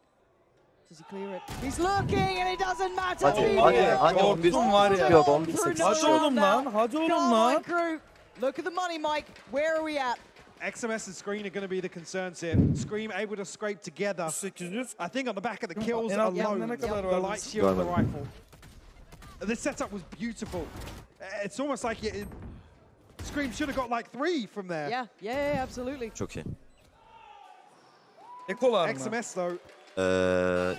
[SPEAKER 3] Does he clear it? He's looking, and it doesn't matter.
[SPEAKER 4] Hadi,
[SPEAKER 3] BBL.
[SPEAKER 4] hadi 11
[SPEAKER 1] Korktum var ya.
[SPEAKER 4] yok 11-8
[SPEAKER 1] Hadi
[SPEAKER 4] yok.
[SPEAKER 1] oğlum lan, hadi oğlum
[SPEAKER 3] Karmine
[SPEAKER 1] lan.
[SPEAKER 3] crew. Look at the money, Mike. Where are we at?
[SPEAKER 2] XMS and Scream are going to be the concerns here. Scream able to scrape together.
[SPEAKER 1] 800.
[SPEAKER 2] I think on the back of the kills
[SPEAKER 1] En altlarında
[SPEAKER 2] alone,
[SPEAKER 1] ne kadar
[SPEAKER 2] the
[SPEAKER 1] var?
[SPEAKER 2] light shield of the
[SPEAKER 4] Görmedim.
[SPEAKER 2] rifle. This setup was beautiful. It's almost like Scream should have got like 3 from there.
[SPEAKER 3] Yeah, absolutely.
[SPEAKER 4] Çok iyi.
[SPEAKER 1] Ekolar mı?
[SPEAKER 2] XMS though,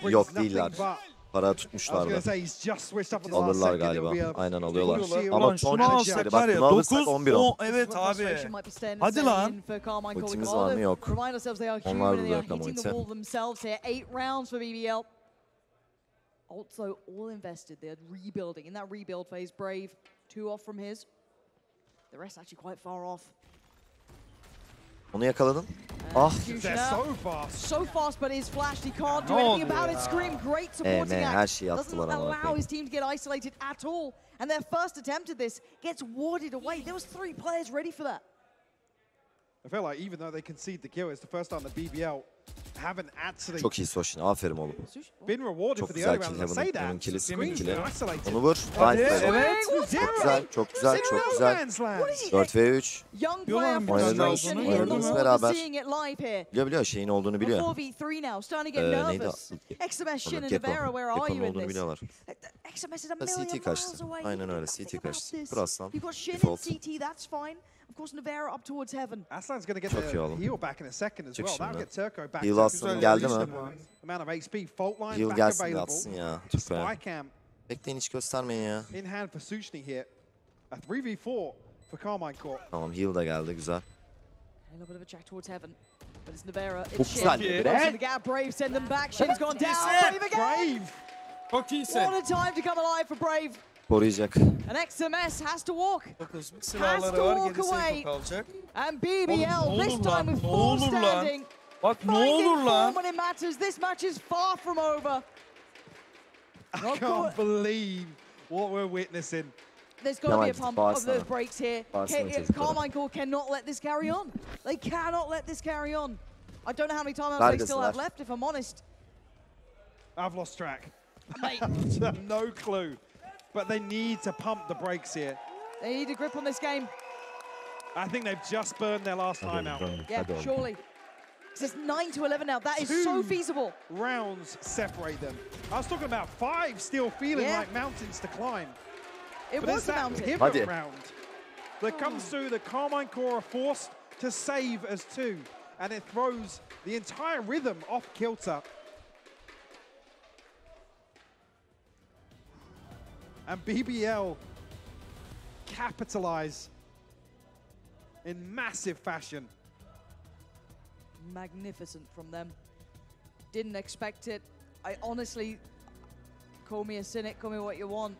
[SPEAKER 2] brings
[SPEAKER 4] Yok
[SPEAKER 2] nothing
[SPEAKER 4] değiller.
[SPEAKER 2] but.
[SPEAKER 4] Para
[SPEAKER 2] I was
[SPEAKER 4] tutmuşlardı.
[SPEAKER 2] going to say he's just switched up at the last
[SPEAKER 4] Alırlar
[SPEAKER 2] second. It'll be
[SPEAKER 4] galiba.
[SPEAKER 2] a
[SPEAKER 4] Aynen alıyorlar.
[SPEAKER 2] shield.
[SPEAKER 4] Ama
[SPEAKER 1] Ulan
[SPEAKER 4] son
[SPEAKER 1] şunu alsak
[SPEAKER 4] bak
[SPEAKER 1] var ya,
[SPEAKER 4] bunu alırsak
[SPEAKER 1] 9,
[SPEAKER 4] 11 10.
[SPEAKER 1] evet abi.
[SPEAKER 3] Frustration might be staying
[SPEAKER 1] Hadi
[SPEAKER 3] the
[SPEAKER 1] lan.
[SPEAKER 3] same for Karmine Corp.
[SPEAKER 4] Ultimiz
[SPEAKER 3] Gotta
[SPEAKER 4] var mı? Yok.
[SPEAKER 3] Remind ourselves they are human
[SPEAKER 4] Onlar da
[SPEAKER 3] and they are
[SPEAKER 4] yok ama
[SPEAKER 3] hitting the
[SPEAKER 4] ulti.
[SPEAKER 3] wall themselves here. 8 rounds for BBL. Also, all invested. They're rebuilding. In that rebuild phase, Brave, 2 off from his. The rest actually quite far off.
[SPEAKER 4] Onu yakaladın.
[SPEAKER 3] And
[SPEAKER 4] Ah.
[SPEAKER 2] They're
[SPEAKER 3] Kushner,
[SPEAKER 2] so fast.
[SPEAKER 3] so fast, but is flashed. He can't do
[SPEAKER 1] Ne
[SPEAKER 3] anything
[SPEAKER 1] oldu
[SPEAKER 3] about it.
[SPEAKER 1] ya?
[SPEAKER 3] Scream, great supporting
[SPEAKER 4] EMEA her
[SPEAKER 3] act.
[SPEAKER 4] şeyi
[SPEAKER 3] Doesn't
[SPEAKER 4] attılar ama
[SPEAKER 3] allow
[SPEAKER 4] bakayım.
[SPEAKER 3] his team to get isolated at all. And their first attempt at this gets warded away. There was 3 players ready for that.
[SPEAKER 2] I feel like even though they concede the kill, it's the first time the BBL haven't actually
[SPEAKER 4] Çok iyi Soşin. Aferin oğlum.
[SPEAKER 2] been rewarded
[SPEAKER 4] Çok
[SPEAKER 2] for the
[SPEAKER 4] güzel
[SPEAKER 2] early
[SPEAKER 4] kill.
[SPEAKER 2] rounds. I say
[SPEAKER 4] Heaven
[SPEAKER 2] that.
[SPEAKER 4] kill'i,
[SPEAKER 2] Scream's
[SPEAKER 4] kill'i.
[SPEAKER 2] been isolated.
[SPEAKER 4] Onu vur. Nice.
[SPEAKER 2] Evet.
[SPEAKER 4] Çok güzel, çok güzel, çok güzel. 4 ve 3.
[SPEAKER 3] Young
[SPEAKER 1] Diyorlar
[SPEAKER 3] player
[SPEAKER 1] mı?
[SPEAKER 3] frustration here.
[SPEAKER 4] Oynadınız
[SPEAKER 3] The
[SPEAKER 4] beraber.
[SPEAKER 3] seeing it live here.
[SPEAKER 4] Biliyor şeyin olduğunu biliyor.
[SPEAKER 3] 4v3 now, starting to get
[SPEAKER 4] Neydi?
[SPEAKER 3] nervous. XMS, Shin and
[SPEAKER 4] Gekko.
[SPEAKER 3] Navera, where are
[SPEAKER 4] Gekko'nun
[SPEAKER 3] you in
[SPEAKER 4] olduğunu
[SPEAKER 3] this?
[SPEAKER 4] biliyorlar.
[SPEAKER 3] XMS is a million
[SPEAKER 4] CT kaçtı.
[SPEAKER 3] miles away.
[SPEAKER 4] Aynen öyle,
[SPEAKER 3] Think
[SPEAKER 4] CT
[SPEAKER 3] about
[SPEAKER 4] kaçtı.
[SPEAKER 3] this.
[SPEAKER 4] Dur aslan.
[SPEAKER 3] You've got Shin and
[SPEAKER 4] Default.
[SPEAKER 3] CT, that's fine. Of course, Navera up towards Heaven.
[SPEAKER 2] Aslan's going to get
[SPEAKER 4] Çok iyi
[SPEAKER 2] the
[SPEAKER 4] oğlum.
[SPEAKER 2] heal back in a second as
[SPEAKER 4] Çık
[SPEAKER 2] well. That'll
[SPEAKER 4] şimdi.
[SPEAKER 2] get Turco back.
[SPEAKER 4] Heal
[SPEAKER 2] to
[SPEAKER 4] aslanım geldi mi?
[SPEAKER 2] amount of HP. Fault line
[SPEAKER 4] Heal
[SPEAKER 2] back
[SPEAKER 4] gelsin de
[SPEAKER 2] available.
[SPEAKER 4] atsın ya. Tüh be.
[SPEAKER 2] Spy cam
[SPEAKER 4] Bekleyin hiç göstermeyin ya.
[SPEAKER 2] in hand for Sushni here. A 3v4 for Karmine Corp.
[SPEAKER 4] Tamam heal da geldi güzel.
[SPEAKER 3] A little bit of a check towards Heaven. But it's Navera,
[SPEAKER 4] Çok
[SPEAKER 3] it's Shin.
[SPEAKER 4] güzel.
[SPEAKER 3] Closing the gap, Brave send them back. Shin's gone down. Brave again.
[SPEAKER 2] Brave!
[SPEAKER 1] Çok iyisin.
[SPEAKER 3] What a time to come alive for Brave.
[SPEAKER 4] Koruyacak.
[SPEAKER 3] And XMS has to walk.
[SPEAKER 1] Dokuzluk silahları var.
[SPEAKER 3] walk
[SPEAKER 1] Gerisi
[SPEAKER 3] away.
[SPEAKER 1] kalacak.
[SPEAKER 3] And BBL,
[SPEAKER 1] Oğlum, ne
[SPEAKER 3] this
[SPEAKER 1] olur
[SPEAKER 3] time
[SPEAKER 1] lan,
[SPEAKER 3] with
[SPEAKER 1] ne
[SPEAKER 3] full
[SPEAKER 1] olur lan.
[SPEAKER 3] standing.
[SPEAKER 1] Bak ne
[SPEAKER 3] Finding
[SPEAKER 1] olur
[SPEAKER 3] form
[SPEAKER 1] lan.
[SPEAKER 3] when it matters. This match is far from over.
[SPEAKER 2] I can't believe what we're witnessing.
[SPEAKER 3] There's got to be a
[SPEAKER 4] Yavaş,
[SPEAKER 3] pump
[SPEAKER 4] bağırsana.
[SPEAKER 3] of those breaks here.
[SPEAKER 4] Bağırsana çocuklara.
[SPEAKER 3] Karmine Corp cannot let this carry on. They cannot let this carry on. I don't know how many timeouts
[SPEAKER 4] Ver
[SPEAKER 3] they still have
[SPEAKER 4] gazı, ver.
[SPEAKER 3] left, if I'm honest.
[SPEAKER 2] I've lost track.
[SPEAKER 3] Mate,
[SPEAKER 2] I have no clue. But they need to pump the brakes here.
[SPEAKER 3] they need a grip on this game.
[SPEAKER 2] I think they've just burned their last timeout.
[SPEAKER 3] Yeah, surely. It's 9 to 11 now. That is so feasible.
[SPEAKER 2] Rounds separate them. I was talking about 5 still feeling
[SPEAKER 3] Yeah.
[SPEAKER 2] like mountains to climb.
[SPEAKER 3] It
[SPEAKER 2] But
[SPEAKER 3] was
[SPEAKER 2] it's
[SPEAKER 3] a
[SPEAKER 2] that
[SPEAKER 3] mountain.
[SPEAKER 2] pivot
[SPEAKER 4] Hadi.
[SPEAKER 2] round that comes through that Karmine Corp are forced to save as 2. And it throws the entire rhythm off kilter. And BBL capitalize in massive fashion.
[SPEAKER 3] Magnificent from them. Didn't expect it. I honestly, call me a cynic, call me what you want.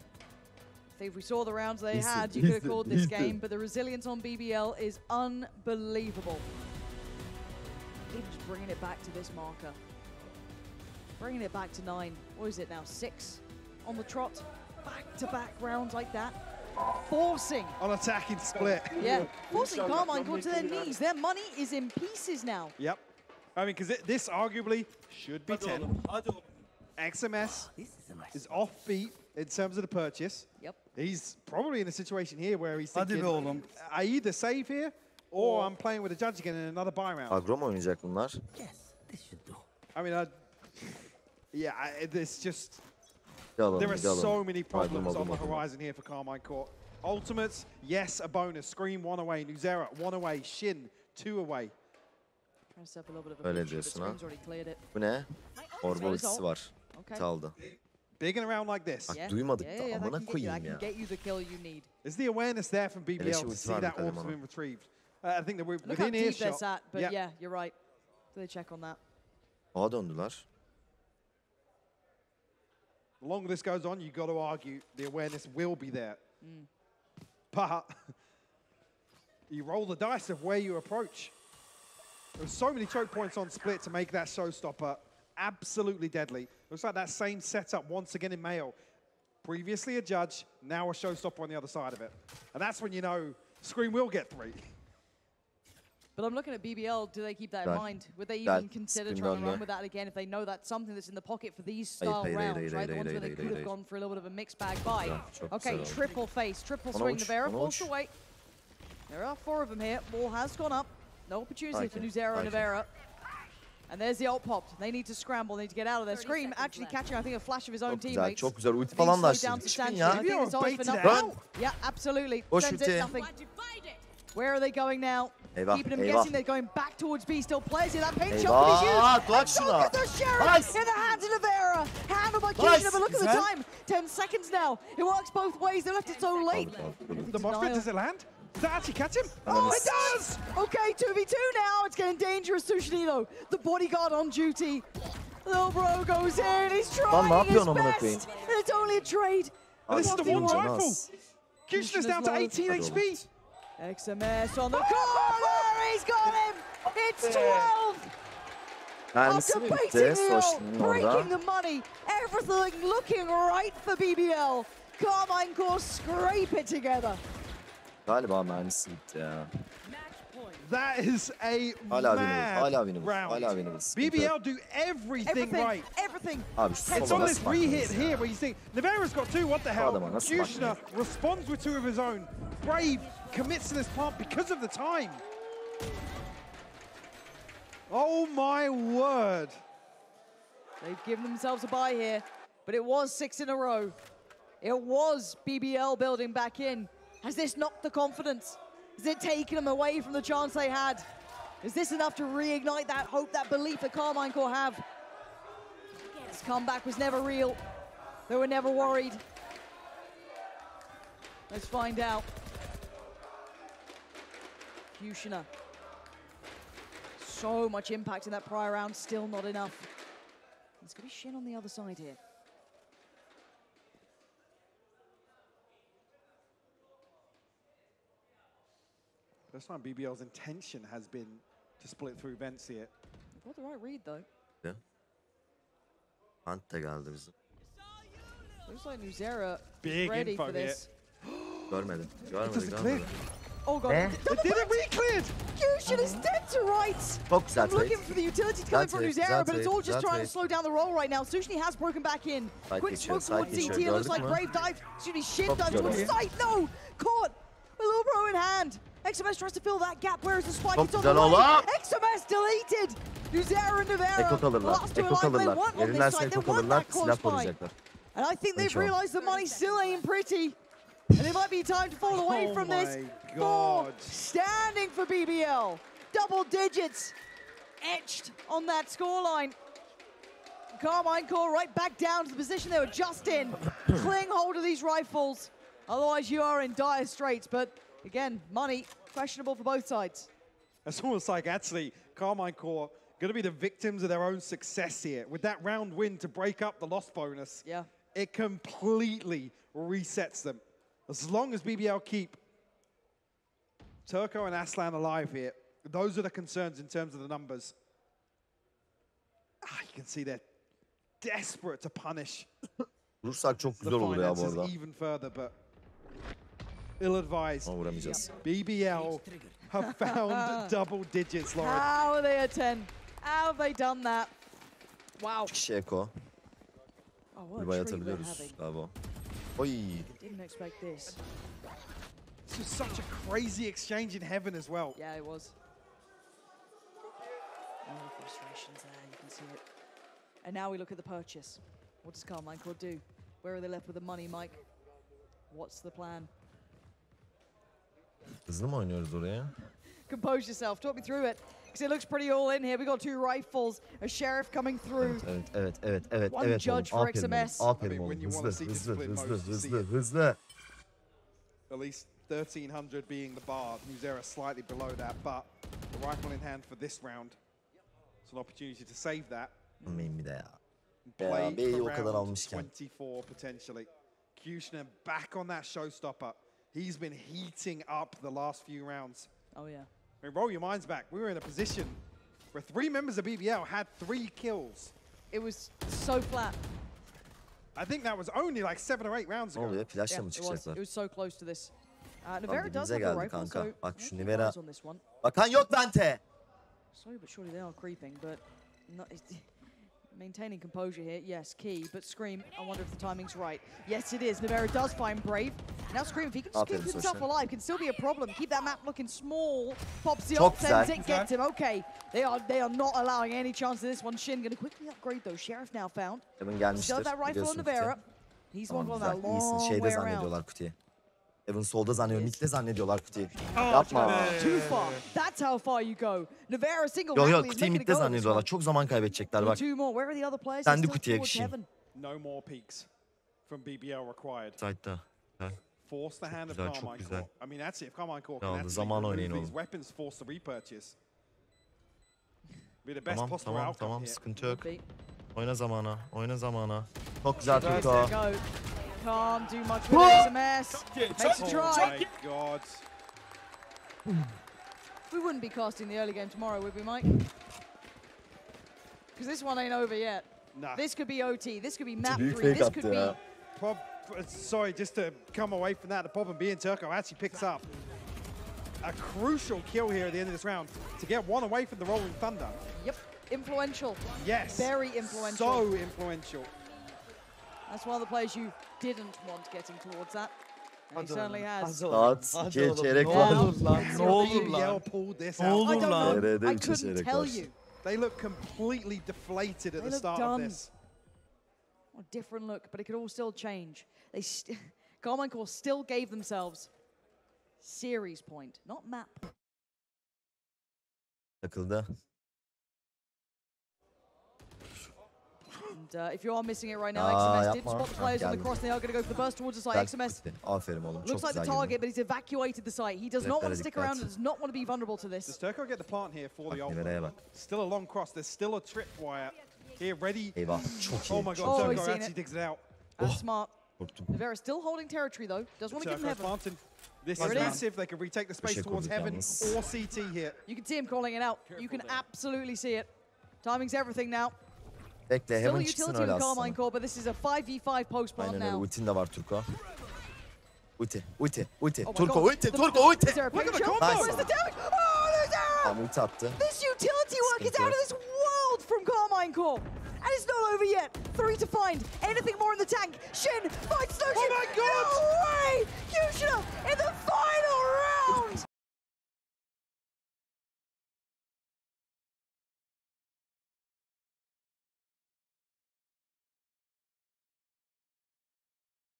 [SPEAKER 3] I think if we saw the rounds they had, you could have called this game, but the resilience on BBL is unbelievable. Even just bringing it back to this marker. Bringing it back to 9. What is it now? 6 on the trot. Back-to-back rounds like that. Forcing.
[SPEAKER 2] On attacking split.
[SPEAKER 3] Yeah, forcing Karmine Corp to their knees. Their money is in pieces now.
[SPEAKER 2] Yep. I mean, because this arguably should be 10.
[SPEAKER 1] Hadi oğlum.
[SPEAKER 2] XMS is offbeat in terms of the purchase.
[SPEAKER 3] Yep.
[SPEAKER 2] He's probably in a situation here where he's
[SPEAKER 1] Hadi
[SPEAKER 2] thinking,
[SPEAKER 1] be oğlum.
[SPEAKER 2] I either save here or I'm playing with a judge again in another buy round.
[SPEAKER 4] Agro mu oynayacak bunlar?
[SPEAKER 2] I mean, it's just,
[SPEAKER 4] Bir alalım,
[SPEAKER 2] there are
[SPEAKER 4] bir alalım.
[SPEAKER 2] so many problems
[SPEAKER 4] Aldım,
[SPEAKER 2] on the
[SPEAKER 4] aldım.
[SPEAKER 2] horizon here for Karmine Corp. Ultimates, yes, a bonus. Scream 1 away. Nuzera 1 away. Shin 2 away.
[SPEAKER 3] Trying to set up a little bit of a
[SPEAKER 4] Öyle
[SPEAKER 3] push, but
[SPEAKER 4] diyorsun ha.
[SPEAKER 3] Scream's already cleared it.
[SPEAKER 4] Bu ne? Orba ultisi var.
[SPEAKER 3] Okay.
[SPEAKER 4] Çaldı.
[SPEAKER 2] Big and around like this.
[SPEAKER 4] Bak duymadık da
[SPEAKER 3] that
[SPEAKER 4] amına
[SPEAKER 3] can get you,
[SPEAKER 4] koyayım
[SPEAKER 3] that
[SPEAKER 4] ya.
[SPEAKER 3] can get you the kill you need.
[SPEAKER 2] Is the awareness there from BBL to
[SPEAKER 4] ulti
[SPEAKER 2] see
[SPEAKER 4] var
[SPEAKER 2] that
[SPEAKER 4] bir tane
[SPEAKER 2] orb's
[SPEAKER 4] bana.
[SPEAKER 2] been retrieved? I think that we're
[SPEAKER 3] Look how
[SPEAKER 2] within
[SPEAKER 3] deep they're
[SPEAKER 2] earshot.
[SPEAKER 3] sat, but
[SPEAKER 2] Yep.
[SPEAKER 3] yeah, you're right. Do they check on that?
[SPEAKER 4] Ağa döndüler.
[SPEAKER 2] The longer this goes on, you've got to argue the awareness will be there. But you roll the dice of where you approach. There's so many choke points on split to make that showstopper absolutely deadly. Looks like that same setup once again in Mayo. Previously a judge, now a showstopper on the other side of it. And that's when you know Scream will get 3.
[SPEAKER 3] But I'm looking at BBL. Do they keep that in
[SPEAKER 4] That-
[SPEAKER 3] mind? Would they
[SPEAKER 4] that
[SPEAKER 3] even consider
[SPEAKER 4] Scream
[SPEAKER 3] trying to
[SPEAKER 4] done,
[SPEAKER 3] run with that again if they know that's something that's in the pocket for these
[SPEAKER 4] Hayır,
[SPEAKER 3] style
[SPEAKER 4] hayır,
[SPEAKER 3] rounds,
[SPEAKER 4] hayır,
[SPEAKER 3] right? The
[SPEAKER 4] hayır,
[SPEAKER 3] ones where they
[SPEAKER 4] hayır,
[SPEAKER 3] could have
[SPEAKER 4] hayır.
[SPEAKER 3] gone for a little bit of a mixed bag buy.
[SPEAKER 4] Çok
[SPEAKER 3] Okay,
[SPEAKER 4] güzel oldu.
[SPEAKER 3] triple face, triple
[SPEAKER 4] Ona
[SPEAKER 3] swing.
[SPEAKER 4] uç,
[SPEAKER 3] Navera
[SPEAKER 4] ona
[SPEAKER 3] forced
[SPEAKER 4] uç.
[SPEAKER 3] away. There are 4 of them here. Wall has gone up. No opportunity for
[SPEAKER 4] Okay,
[SPEAKER 3] Nuzera and
[SPEAKER 4] okay.
[SPEAKER 3] Navera. And there's the ult popped. They need to scramble. They need to get out of there. Scream actually catching, I think, a flash of his own
[SPEAKER 4] Çok güzel,
[SPEAKER 3] teammates.
[SPEAKER 4] çok güzel. Ulti
[SPEAKER 3] Being
[SPEAKER 4] falan da
[SPEAKER 3] slowed down
[SPEAKER 4] açtı.
[SPEAKER 3] to
[SPEAKER 4] Çıkın
[SPEAKER 3] standstill.
[SPEAKER 4] ya.
[SPEAKER 3] I think it's ours for
[SPEAKER 2] Baited
[SPEAKER 3] nothing.
[SPEAKER 2] out.
[SPEAKER 3] Yeah, absolutely.
[SPEAKER 4] Boş
[SPEAKER 3] Sends
[SPEAKER 4] ulti.
[SPEAKER 3] it nothing. Where are they going now?
[SPEAKER 4] Eyvah,
[SPEAKER 3] Keeping them
[SPEAKER 4] eyvah.
[SPEAKER 3] guessing. They're going back towards B. Still plays here. That paint
[SPEAKER 4] Eyvah,
[SPEAKER 3] shot is used.
[SPEAKER 4] bak
[SPEAKER 3] And
[SPEAKER 4] şuna.
[SPEAKER 3] look at the sheriff
[SPEAKER 4] Nice.
[SPEAKER 3] in the hands of Navera. Handled by
[SPEAKER 4] Nice.
[SPEAKER 3] Kishinev. But look at the
[SPEAKER 1] Güzel.
[SPEAKER 3] time. 10 seconds now. It works both ways. They left it so late.
[SPEAKER 2] The mosh pit, does it land? Does that actually catch him?
[SPEAKER 3] Oh,
[SPEAKER 2] it does!
[SPEAKER 3] Okay, 2v2 now. It's getting dangerous. Sushinito, the bodyguard on duty. Little bro goes in. He's
[SPEAKER 4] Lan ne
[SPEAKER 3] trying his
[SPEAKER 4] yapıyorsun amına
[SPEAKER 3] best.
[SPEAKER 4] koyayım?
[SPEAKER 3] And it's only a trade.
[SPEAKER 2] And this is the
[SPEAKER 4] Abi,
[SPEAKER 2] one
[SPEAKER 4] canı
[SPEAKER 2] rifle.
[SPEAKER 4] az.
[SPEAKER 2] Kushner's down to 18
[SPEAKER 4] Hadi
[SPEAKER 2] HP.
[SPEAKER 3] XMS on the corner. He's got him. It's 12.
[SPEAKER 4] Mermisi
[SPEAKER 3] After
[SPEAKER 4] mi
[SPEAKER 3] baiting
[SPEAKER 4] bitti
[SPEAKER 3] the
[SPEAKER 4] Soşin'in
[SPEAKER 3] ult, breaking
[SPEAKER 4] orada?
[SPEAKER 3] the money. Everything looking right for BBL. Karmine Corp scrape it together.
[SPEAKER 4] Galiba mermisi bitti ya.
[SPEAKER 2] That is a
[SPEAKER 4] Hala
[SPEAKER 2] mad
[SPEAKER 4] winnable.
[SPEAKER 2] round. BBL do everything right.
[SPEAKER 3] Everything.
[SPEAKER 4] Abi
[SPEAKER 2] It's on this re-hit here where you think, Nevera's got two, what the hell? Kushner responds with two of his own. Brave commits to this plant because of the time. Oh my word.
[SPEAKER 3] They've given themselves a bye here, but it was 6 in a row. It was BBL building back in. Has this knocked the confidence? Has it taken them away from the chance they had? Is this enough to reignite that hope, that belief that Karmine Corp have? This comeback was never real. They were never worried. Let's find out. Kushner. So much impact in that prior round, still not enough. It's going to be Shin on the other side here.
[SPEAKER 2] First time BBL's intention has been to split through vents here.
[SPEAKER 3] Got the right read though.
[SPEAKER 4] Yeah. Hunt da geldi bizim.
[SPEAKER 3] Looks like Nuzera
[SPEAKER 2] Big
[SPEAKER 3] ready
[SPEAKER 2] info
[SPEAKER 3] for this.
[SPEAKER 4] Görmedim.
[SPEAKER 3] Oh god.
[SPEAKER 2] It didn't re-cleared!
[SPEAKER 3] Kushner is dead to rights!
[SPEAKER 4] Çok güzel
[SPEAKER 3] I'm looking
[SPEAKER 4] trade.
[SPEAKER 3] for the utility to come in from Nuzera, but it's all just trying to
[SPEAKER 4] trade.
[SPEAKER 3] slow down the roll right now. Sushni has broken back in.
[SPEAKER 4] Side
[SPEAKER 3] Quick
[SPEAKER 4] geçiyor,
[SPEAKER 3] smoke towards
[SPEAKER 4] side
[SPEAKER 3] CT.
[SPEAKER 4] geçiyor.
[SPEAKER 3] It looks like
[SPEAKER 4] Gördük mü?
[SPEAKER 3] Brave dive. Sushni Shin
[SPEAKER 4] Çok
[SPEAKER 3] dive
[SPEAKER 4] güzel
[SPEAKER 3] towards
[SPEAKER 4] oyun.
[SPEAKER 3] sight. No! Caught! A little bro in hand. XMS tries to fill that gap. Where is the spike?
[SPEAKER 4] Çok
[SPEAKER 3] It's on the
[SPEAKER 4] güzel
[SPEAKER 3] way.
[SPEAKER 4] oğlum.
[SPEAKER 3] XMS deleted. Nuzera and Nevera.
[SPEAKER 4] Ekok alırlar.
[SPEAKER 3] Last two
[SPEAKER 4] Ekok
[SPEAKER 3] alive. They
[SPEAKER 4] alırlar.
[SPEAKER 3] want on this
[SPEAKER 4] Verirlerse
[SPEAKER 3] side. They
[SPEAKER 4] ekok
[SPEAKER 3] want
[SPEAKER 4] alırlar.
[SPEAKER 3] that close
[SPEAKER 4] Silah
[SPEAKER 3] by.
[SPEAKER 4] koruyacaklar.
[SPEAKER 3] And I think they've
[SPEAKER 4] Control.
[SPEAKER 3] realized the money still ain't pretty. And it might be time to fall away from this.
[SPEAKER 2] my
[SPEAKER 3] Four
[SPEAKER 2] God.
[SPEAKER 3] standing for BBL. Double digits etched on that scoreline. Karmine Corp right back down to the position they were just in. Cling hold of these rifles. Otherwise you are in dire straits. But again, money questionable for both sides.
[SPEAKER 2] It's almost like actually Karmine Corp going to be the victims of their own success here. With that round win to break up the loss bonus,
[SPEAKER 3] Yeah.
[SPEAKER 2] it completely resets them. As long as BBL keep Turco and Aslan alive here, those are the concerns in terms of the numbers. You can see they're desperate to punish
[SPEAKER 4] Vurursak çok
[SPEAKER 2] the
[SPEAKER 4] güzel olur ya bu
[SPEAKER 2] finances
[SPEAKER 4] arada.
[SPEAKER 2] even further, but ill-advised.
[SPEAKER 4] Ama vuramayacağız.
[SPEAKER 2] BBL have found double digits, Lauren.
[SPEAKER 3] How are they at 10? How have they done that? Wow.
[SPEAKER 4] Kişi Eko.
[SPEAKER 3] Oh, what
[SPEAKER 4] Bir
[SPEAKER 3] a
[SPEAKER 4] bay
[SPEAKER 3] treat we're
[SPEAKER 4] atabiliyoruz
[SPEAKER 3] having.
[SPEAKER 4] galiba. Oy.
[SPEAKER 3] Didn't expect this.
[SPEAKER 2] This was such a crazy exchange in heaven as well.
[SPEAKER 3] Yeah, it was. All the frustrations there, you can see it. And now we look at the purchase. What does Karmine Corp do? Where are they left with the money, Mike? What's the plan?
[SPEAKER 4] Hızlı mı oynuyoruz oraya?
[SPEAKER 3] Compose yourself. Talk me through it. Because it looks pretty all in here. We got 2 rifles, a sheriff coming through.
[SPEAKER 4] Evet
[SPEAKER 3] One
[SPEAKER 4] oğlum.
[SPEAKER 3] judge for
[SPEAKER 4] Aferin
[SPEAKER 3] XMS.
[SPEAKER 4] oğlum. Aferin
[SPEAKER 2] I mean,
[SPEAKER 4] oğlum.
[SPEAKER 2] when you wanna
[SPEAKER 4] Hızlı,
[SPEAKER 2] see
[SPEAKER 4] hızlı,
[SPEAKER 2] discipline
[SPEAKER 4] hızlı,
[SPEAKER 2] modes, you see
[SPEAKER 4] hızlı,
[SPEAKER 2] it.
[SPEAKER 4] hızlı.
[SPEAKER 2] At least 1,300 being the bar. Nuzera slightly below that, but the rifle in hand for this round. It's an opportunity to save that.
[SPEAKER 4] Almayayım bir de ya.
[SPEAKER 2] Play
[SPEAKER 4] B'yi o
[SPEAKER 2] for
[SPEAKER 4] kadar
[SPEAKER 2] round
[SPEAKER 4] almışken.
[SPEAKER 2] 24 potentially. Kushner back on that showstopper. He's been heating up the last few rounds.
[SPEAKER 3] Oh, yeah.
[SPEAKER 2] I mean, roll your minds back. We were in a position where 3 members of BBL had 3 kills.
[SPEAKER 3] It was so flat.
[SPEAKER 2] I think that was only like 7 or 8 rounds
[SPEAKER 4] Ne
[SPEAKER 2] ago.
[SPEAKER 4] oluyor? Flash'la
[SPEAKER 3] Yeah,
[SPEAKER 4] mı
[SPEAKER 3] it was.
[SPEAKER 4] çıkacaklar?
[SPEAKER 3] It was so close to this. Nevera
[SPEAKER 4] dibimize
[SPEAKER 3] does have the
[SPEAKER 4] geldi
[SPEAKER 3] rifle,
[SPEAKER 4] kanka.
[SPEAKER 3] so
[SPEAKER 4] Bak
[SPEAKER 3] I'm
[SPEAKER 4] şu
[SPEAKER 3] keep
[SPEAKER 4] Nevera.
[SPEAKER 3] eyes on this one.
[SPEAKER 4] Bakan yok Dante.
[SPEAKER 3] Slowly but surely they are creeping, but not, maintaining composure here, yes, key. But Scream, I wonder if the timing's right. Yes, it is. Nevera does find Brave. Now Scream, if he can just keep
[SPEAKER 4] Aferin
[SPEAKER 3] himself
[SPEAKER 4] Soşa.
[SPEAKER 3] alive, can still be a problem. Keep that map looking small. Pops the
[SPEAKER 4] Çok
[SPEAKER 3] ult, sends
[SPEAKER 4] güzel.
[SPEAKER 3] it, gets him. Okay, they are not allowing any chance of this one. Shin going to quickly upgrade though. Sheriff now found.
[SPEAKER 4] Evan
[SPEAKER 3] Still
[SPEAKER 4] gelmiştir.
[SPEAKER 3] that rifle on
[SPEAKER 4] Biliyorsun
[SPEAKER 3] Nevera.
[SPEAKER 4] Kuti.
[SPEAKER 3] He's one
[SPEAKER 4] Tamam
[SPEAKER 3] going that
[SPEAKER 4] güzel. İyisin.
[SPEAKER 3] long
[SPEAKER 4] Şeyde
[SPEAKER 3] way around.
[SPEAKER 4] zannediyorlar Kuti'yi. Evan solda zannediyor.
[SPEAKER 3] Yes.
[SPEAKER 4] Mid'de zannediyorlar Kuti'yi. Yapma.
[SPEAKER 3] Too far. That's how far you go. Nevera single
[SPEAKER 4] Yok
[SPEAKER 3] handedly is
[SPEAKER 4] Kuti'yi
[SPEAKER 3] making
[SPEAKER 4] mid'de
[SPEAKER 3] a go of this
[SPEAKER 4] zannediyorlar.
[SPEAKER 3] one.
[SPEAKER 4] Çok zaman kaybedecekler bak.
[SPEAKER 3] 2 more. Where are the other players?
[SPEAKER 4] Sen de
[SPEAKER 3] They're still
[SPEAKER 4] kutuya
[SPEAKER 3] towards
[SPEAKER 4] kişiyim.
[SPEAKER 3] heaven.
[SPEAKER 2] No more peaks from BBL required.
[SPEAKER 4] Side'da.
[SPEAKER 2] Force the hand of
[SPEAKER 4] güzel, çok
[SPEAKER 2] Karmine
[SPEAKER 4] güzel.
[SPEAKER 2] Corp. I mean, that's it. If Karmine Corp
[SPEAKER 4] Ne
[SPEAKER 2] can
[SPEAKER 4] oldu?
[SPEAKER 2] actually
[SPEAKER 4] Zaman oynayın
[SPEAKER 2] remove these
[SPEAKER 4] oğlum.
[SPEAKER 2] weapons, force the repurchase. Be the best
[SPEAKER 4] Tamam
[SPEAKER 2] possible
[SPEAKER 4] tamam
[SPEAKER 2] outcome
[SPEAKER 4] tamam
[SPEAKER 2] here.
[SPEAKER 4] sıkıntı yok.
[SPEAKER 3] Be.
[SPEAKER 4] Oyna zamana. Oyna zamana. Çok güzel
[SPEAKER 3] First
[SPEAKER 4] Turko.
[SPEAKER 3] go. Can't do much with XMS. Makes a
[SPEAKER 2] Oh
[SPEAKER 3] try.
[SPEAKER 2] my God.
[SPEAKER 3] We wouldn't be casting the early game tomorrow, would we, Mike? Because this one ain't over yet.
[SPEAKER 2] Nah.
[SPEAKER 3] This could be OT. This could be map
[SPEAKER 4] Büyük
[SPEAKER 3] 3.
[SPEAKER 4] fake
[SPEAKER 3] This
[SPEAKER 4] attı
[SPEAKER 3] could be...
[SPEAKER 4] ya.
[SPEAKER 2] Sorry, just to come away from that, the problem being Turco actually picks up a crucial kill here at the end of this round to get one away from the Rolling Thunder.
[SPEAKER 3] Yep, influential.
[SPEAKER 2] Yes.
[SPEAKER 3] Very influential.
[SPEAKER 2] So influential.
[SPEAKER 3] That's one of the players you didn't want getting towards that. And he certainly has.
[SPEAKER 4] Saat 2'ye çeyrek var.
[SPEAKER 1] Ne olur lan, ne olur
[SPEAKER 2] BBL
[SPEAKER 1] lan.
[SPEAKER 2] pulled this
[SPEAKER 1] Ne
[SPEAKER 2] out.
[SPEAKER 3] I
[SPEAKER 1] olur
[SPEAKER 3] don't
[SPEAKER 1] lan.
[SPEAKER 3] know.
[SPEAKER 4] Nerede
[SPEAKER 3] I
[SPEAKER 4] üçe
[SPEAKER 3] couldn't
[SPEAKER 4] çeyrek
[SPEAKER 3] tell
[SPEAKER 4] var?
[SPEAKER 3] you.
[SPEAKER 2] They look completely deflated at
[SPEAKER 3] They
[SPEAKER 2] the
[SPEAKER 3] look
[SPEAKER 2] start
[SPEAKER 3] done.
[SPEAKER 2] of this.
[SPEAKER 3] A different look, but it could all still change. Karmine Corp still gave themselves series point, not map.
[SPEAKER 4] Takıldı.
[SPEAKER 3] And if you are missing it right now,
[SPEAKER 4] Aa,
[SPEAKER 3] XMS did
[SPEAKER 4] yapma.
[SPEAKER 3] spot the players on the
[SPEAKER 4] Geldi.
[SPEAKER 3] cross. They are going to go for the burst towards the site.
[SPEAKER 4] Güzel
[SPEAKER 3] XMS
[SPEAKER 4] gitti. Aferin oğlum. Çok
[SPEAKER 3] looks like
[SPEAKER 4] güzel
[SPEAKER 3] the target,
[SPEAKER 4] girdin.
[SPEAKER 3] but he's evacuated the site. He does not want to stick
[SPEAKER 4] Dikkat.
[SPEAKER 3] around and does not want to be vulnerable to
[SPEAKER 2] Does
[SPEAKER 3] this.
[SPEAKER 2] Turco get the plant here for the ult?
[SPEAKER 4] Nivere'ye bak.
[SPEAKER 2] Still a long cross. There's still a tripwire here ready.
[SPEAKER 4] Eyvah. Çok iyi.
[SPEAKER 2] Oh my god,
[SPEAKER 3] Oh,
[SPEAKER 2] Turco
[SPEAKER 3] he's seen
[SPEAKER 2] actually
[SPEAKER 3] it.
[SPEAKER 2] digs it out.
[SPEAKER 3] That's smart.
[SPEAKER 4] Korktum.
[SPEAKER 3] Rivera still holding territory though. Does want to give him
[SPEAKER 2] Turco's
[SPEAKER 3] heaven.
[SPEAKER 2] planting. This
[SPEAKER 3] Here
[SPEAKER 2] is
[SPEAKER 3] it is.
[SPEAKER 2] massive. They can retake the space
[SPEAKER 4] Teşekkür
[SPEAKER 2] towards
[SPEAKER 4] ederim
[SPEAKER 2] heaven
[SPEAKER 4] yalnız.
[SPEAKER 2] or CT here.
[SPEAKER 3] You can see him calling it out. You can absolutely see it. Timing's everything now.
[SPEAKER 4] Bekle
[SPEAKER 3] Still a
[SPEAKER 4] hemen çıksın
[SPEAKER 3] utility
[SPEAKER 4] öyle
[SPEAKER 3] with Karmine
[SPEAKER 4] aslında.
[SPEAKER 3] Corp, but this is a 5v5 post plant
[SPEAKER 4] Aynen öyle.
[SPEAKER 3] now.
[SPEAKER 4] Ultin de var Turko. Ulti.
[SPEAKER 3] Oh my
[SPEAKER 4] Turko
[SPEAKER 3] God.
[SPEAKER 4] ulti. Turko ulti.
[SPEAKER 3] Is there a
[SPEAKER 2] Look at
[SPEAKER 3] ping
[SPEAKER 2] the
[SPEAKER 3] shot?
[SPEAKER 2] combo.
[SPEAKER 3] Where's the damage? Oh, there's error!
[SPEAKER 4] Tam ulti attı.
[SPEAKER 3] This utility work is out of this world from Karmine Corp. And it's not over yet. 3 to find. Anything more in the tank. Shin fights Notion.
[SPEAKER 2] Oh my God!
[SPEAKER 3] No way! Yushina in the final round!